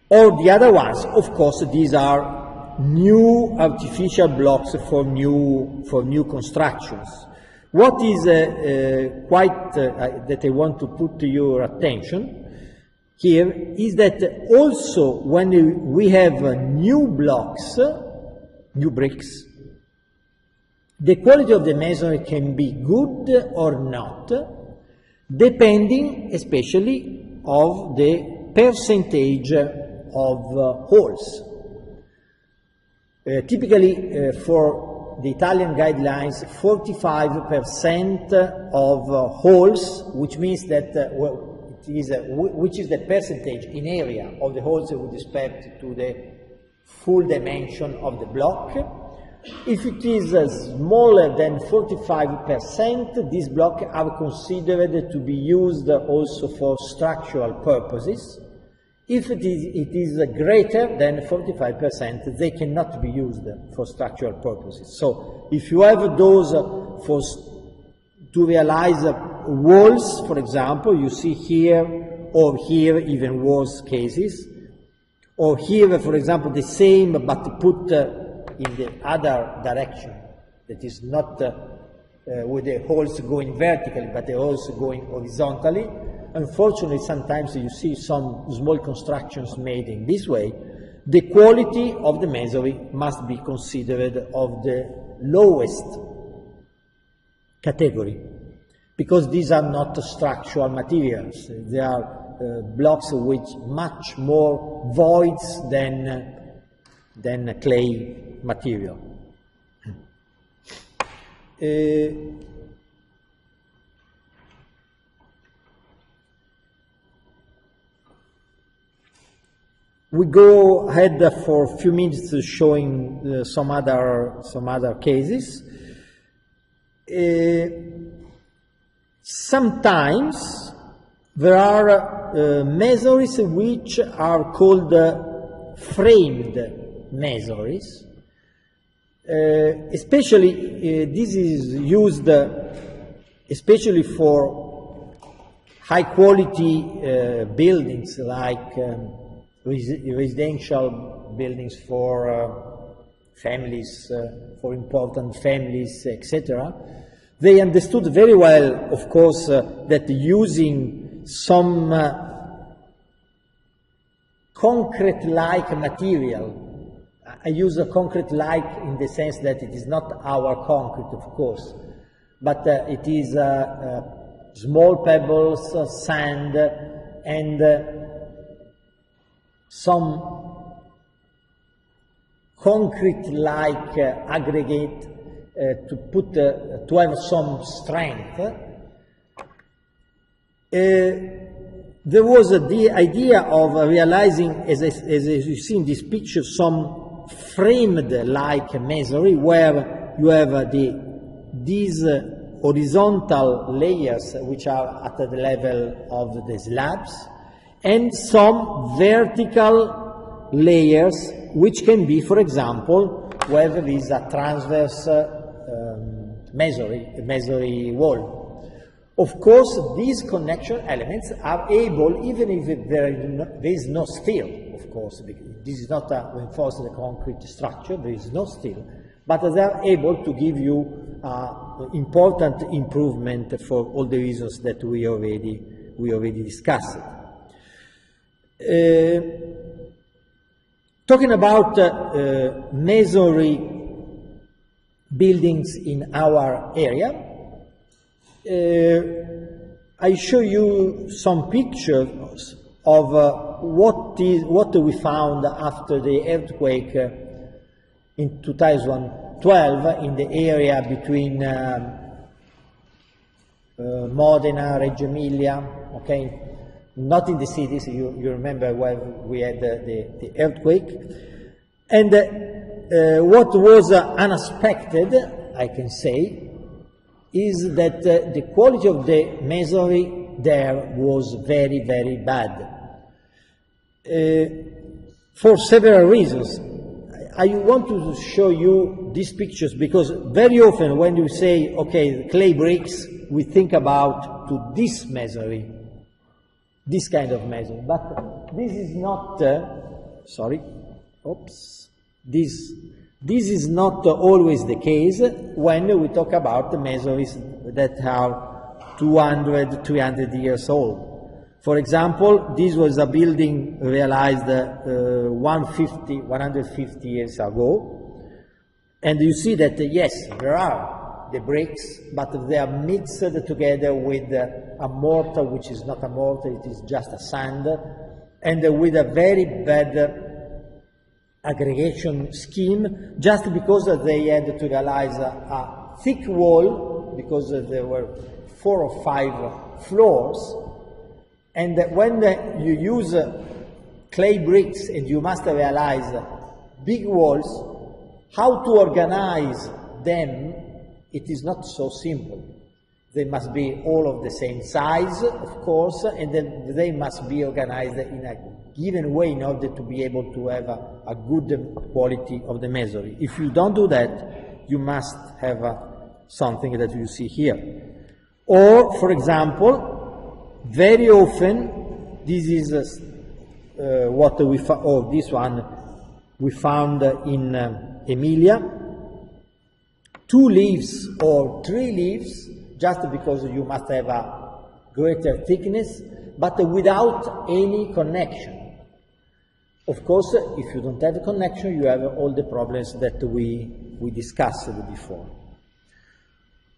All the other ones, of course, these are new artificial blocks for new constructions. What is that I want to put to your attention here is that also when we have new blocks, new bricks, the quality of the masonry can be good or not, depending especially of the percentage of holes. Typically, for the Italian guidelines, 45% of holes, which means that which is the percentage in area of the holes with respect to the full dimension of the block. If it is smaller than 45%, these blocks are considered to be used also for structural purposes. If it is greater than 45%, they cannot be used for structural purposes. So if you have those to realize walls, for example, you see here or here, even worse cases, or here, for example, the same but put in the other direction, that is not with the holes going vertically, but the holes going horizontally. Unfortunately, sometimes you see some small constructions made in this way. The quality of the masonry must be considered of the lowest category, because these are not structural materials. They are blocks with much more voids than clay material. We go ahead for a few minutes showing some other cases. Sometimes there are masonries which are called framed masonries. Especially this is used especially for high quality buildings like residential buildings for families, for important families, etc. They understood very well, of course, that using some concrete-like material. I use a concrete-like in the sense that it is not our concrete, of course, but it is small pebbles, sand, and some concrete-like aggregate to have some strength. There was the idea of realizing, as you see in this picture, some framed-like masonry where you have these horizontal layers which are at the level of the slabs, and some vertical layers which can be, for example, where there is a transverse masonry wall. Of course, these connection elements are able, even if there is no steel, of course, because this is not a reinforced concrete structure, there is no steel, but they are able to give you important improvement for all the reasons that we already discussed. Talking about masonry buildings in our area, I show you some pictures of what we found after the earthquake in 2001. 12 in the area between Modena, Reggio Emilia, okay? Not in the cities, you remember when we had the earthquake. And what was unexpected, I can say, is that the quality of the masonry there was very, very bad. For several reasons. I want to show you these pictures because very often when you say, okay, clay bricks, we think about to this masonry, this kind of masonry. But this is not, this is not always the case when we talk about the masonries that are 200, 300 years old. For example, this was a building realized 150 years ago. And you see that, yes, there are the bricks, but they are mixed together with a mortar, which is not a mortar, it is just a sand, and with a very bad aggregation scheme, just because they had to realize a thick wall, because there were 4 or 5 floors. And when you use clay bricks and you must realize big walls, how to organize them, it is not so simple. They must be all of the same size, of course, and then they must be organized in a given way in order to be able to have a good quality of the masonry. If you don't do that, you must have something that you see here. Or, for example, very often, this is what we found, this one we found in Emilia, 2 leaves or 3 leaves, just because you must have a greater thickness, but without any connection. Of course, if you don't have a connection, you have all the problems that we discussed before.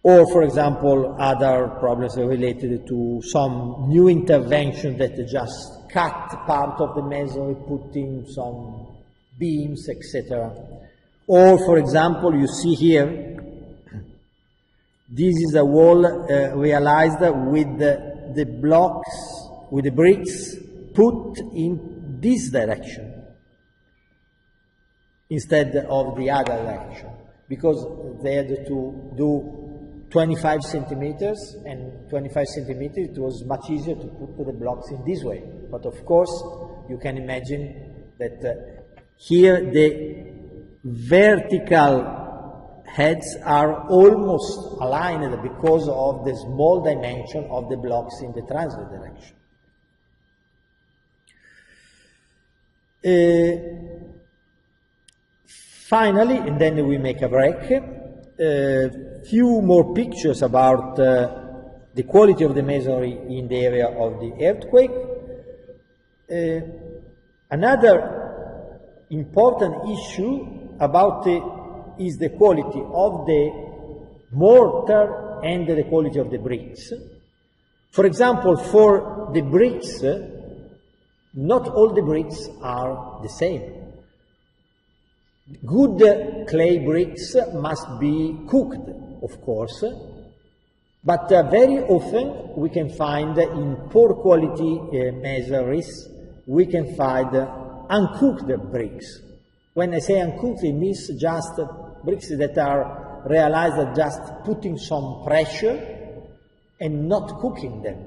Or, for example, other problems related to some new intervention that just cut part of the masonry, putting some beams, etc. Or, for example, you see here, this is a wall realized with the blocks, with the bricks put in this direction instead of the other direction, because they had to do 25 centimeters, and 25 centimeters, it was much easier to put the blocks in this way. But of course, you can imagine that here the vertical heads are almost aligned because of the small dimension of the blocks in the transverse direction. Finally, and then we make a break, few more pictures about the quality of the masonry in the area of the earthquake. Another important issue about is the quality of the mortar and the quality of the bricks. For example, for the bricks, not all the bricks are the same. Good clay bricks must be cooked, of course, but very often we can find in poor quality masonries, we can find uncooked bricks. When I say uncooked, it means just bricks that are realized just putting some pressure and not cooking them.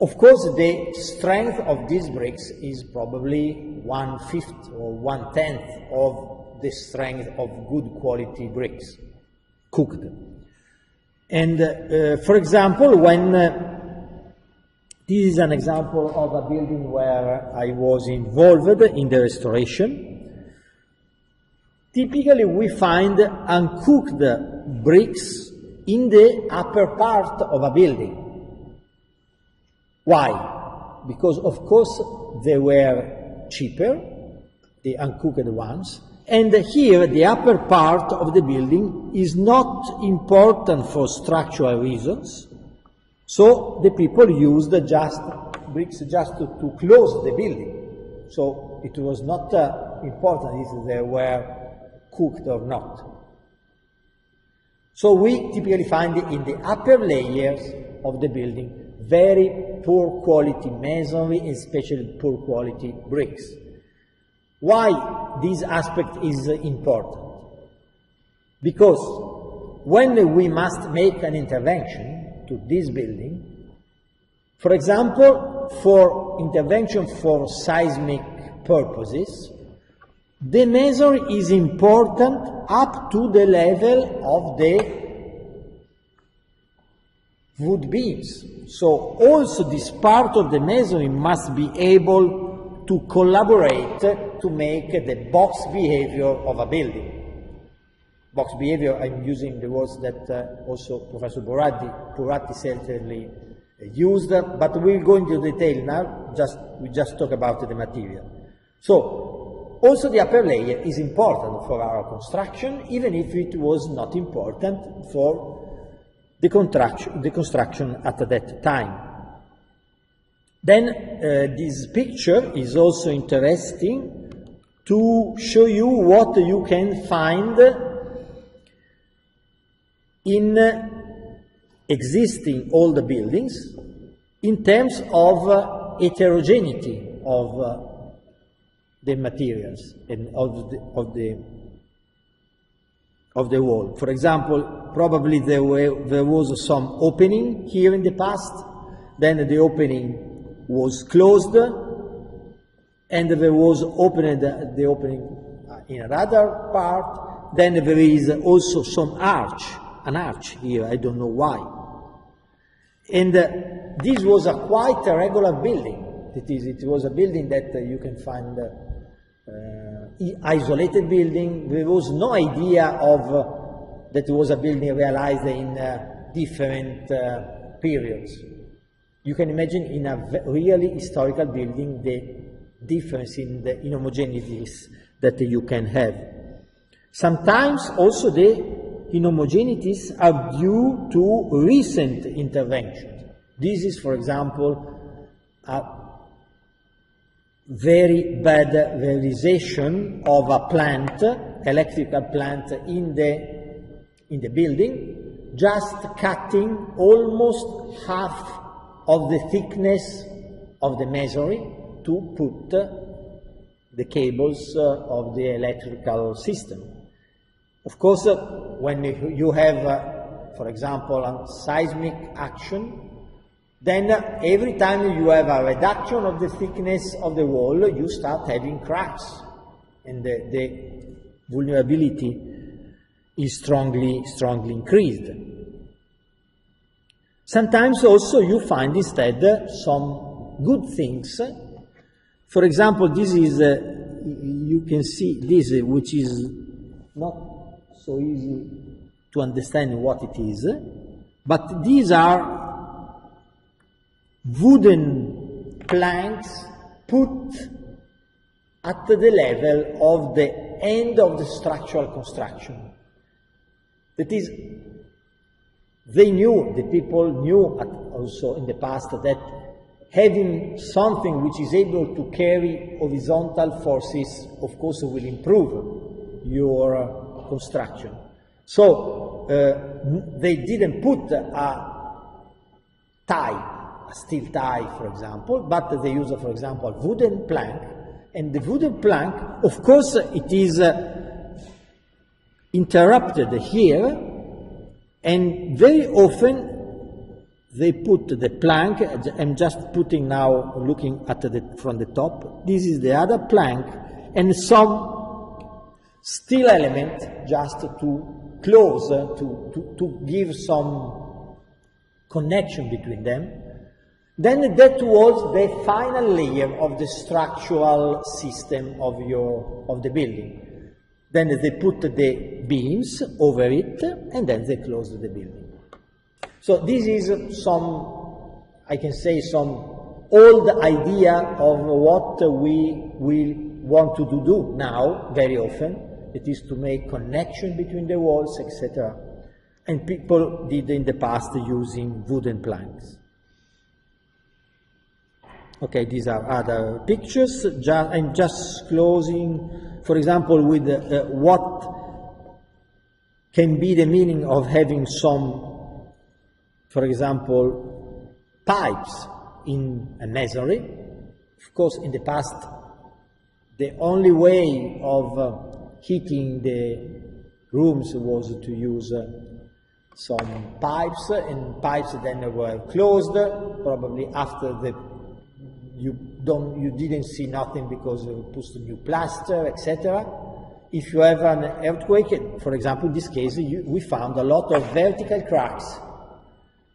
Of course, the strength of these bricks is probably 1/5 or 1/10 of the strength of good quality bricks, cooked. And for example, when this is an example of a building where I was involved in the restoration, typically we find uncooked bricks in the upper part of a building. Why? Because, of course, they were cheaper, the uncooked ones, and here the upper part of the building is not important for structural reasons, so the people used just bricks just to close the building. So it was not important if they were cooked or not. So we typically find in the upper layers of the building very poor quality masonry, and especially poor quality bricks. Why this aspect is important? Because when we must make an intervention to this building, for example, for intervention for seismic purposes, the masonry is important up to the level of the wood beams. So also this part of the masonry must be able to collaborate to make the box behavior of a building. Box behavior, I'm using the words that also Professor Buratti certainly used, but we'll go into detail now, we just talk about the material. So also the upper layer is important for our construction, even if it was not important for the construction at that time. Then this picture is also interesting to show you what you can find in existing old buildings in terms of heterogeneity of the materials and of the wall. For example, probably there was some opening here in the past, then the opening was closed, and there was the opening in another part, then there is also some an arch here, I don't know why. And this was a quite a regular building. It was a building that you can find isolated building. There was no idea of that it was a building realized in different periods. You can imagine in a really historical building the difference in the inhomogeneities that you can have. Sometimes also the inhomogeneities are due to recent interventions. This is, for example, a very bad realization of a plant, electrical plant in the building, just cutting almost half of the thickness of the masonry to put the cables of the electrical system. Of course, when you have, for example, a seismic action, then every time you have a reduction of the thickness of the wall, you start having cracks, and the vulnerability is strongly increased. Sometimes also you find instead some good things. For example, this is, you can see this, which is not so easy to understand what it is, but these are wooden planks put at the level of the end of the structural construction. That is, the people knew also in the past that having something which is able to carry horizontal forces, of course, will improve your construction. So they didn't put a steel tie, for example, but they use, for example, a wooden plank. And the wooden plank, of course, it is interrupted here, and very often they put the plank. I'm just putting now, looking at from the top. This is the other plank, and some steel element just to close, to give some connection between them. Then that was the final layer of the structural system of the building. Then they put the beams over it, and then they closed the building. So this is some, I can say, some old idea of what we will want to do now, very often. It is to make connection between the walls, etc. And people did in the past using wooden planks. Okay, these are other pictures. I'm just closing, for example, with what can be the meaning of having some, for example, pipes in a masonry. Of course, in the past, the only way of heating the rooms was to use some pipes, and pipes then were closed, probably after you didn't see nothing because you put new plaster, etc. If you have an earthquake, for example, in this case, we found a lot of vertical cracks.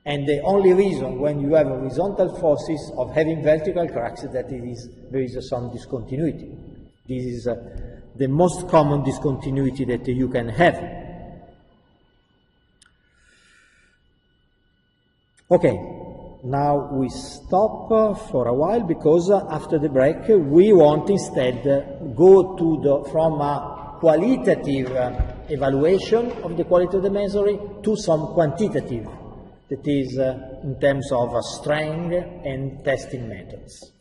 And the only reason when you have horizontal forces of having vertical cracks is that there is some discontinuity. This is the most common discontinuity that you can have. Okay, now we stop for a while because after the break we want instead go from a qualitative evaluation of the quality of the masonry to some quantitative, that is in terms of strength and testing methods.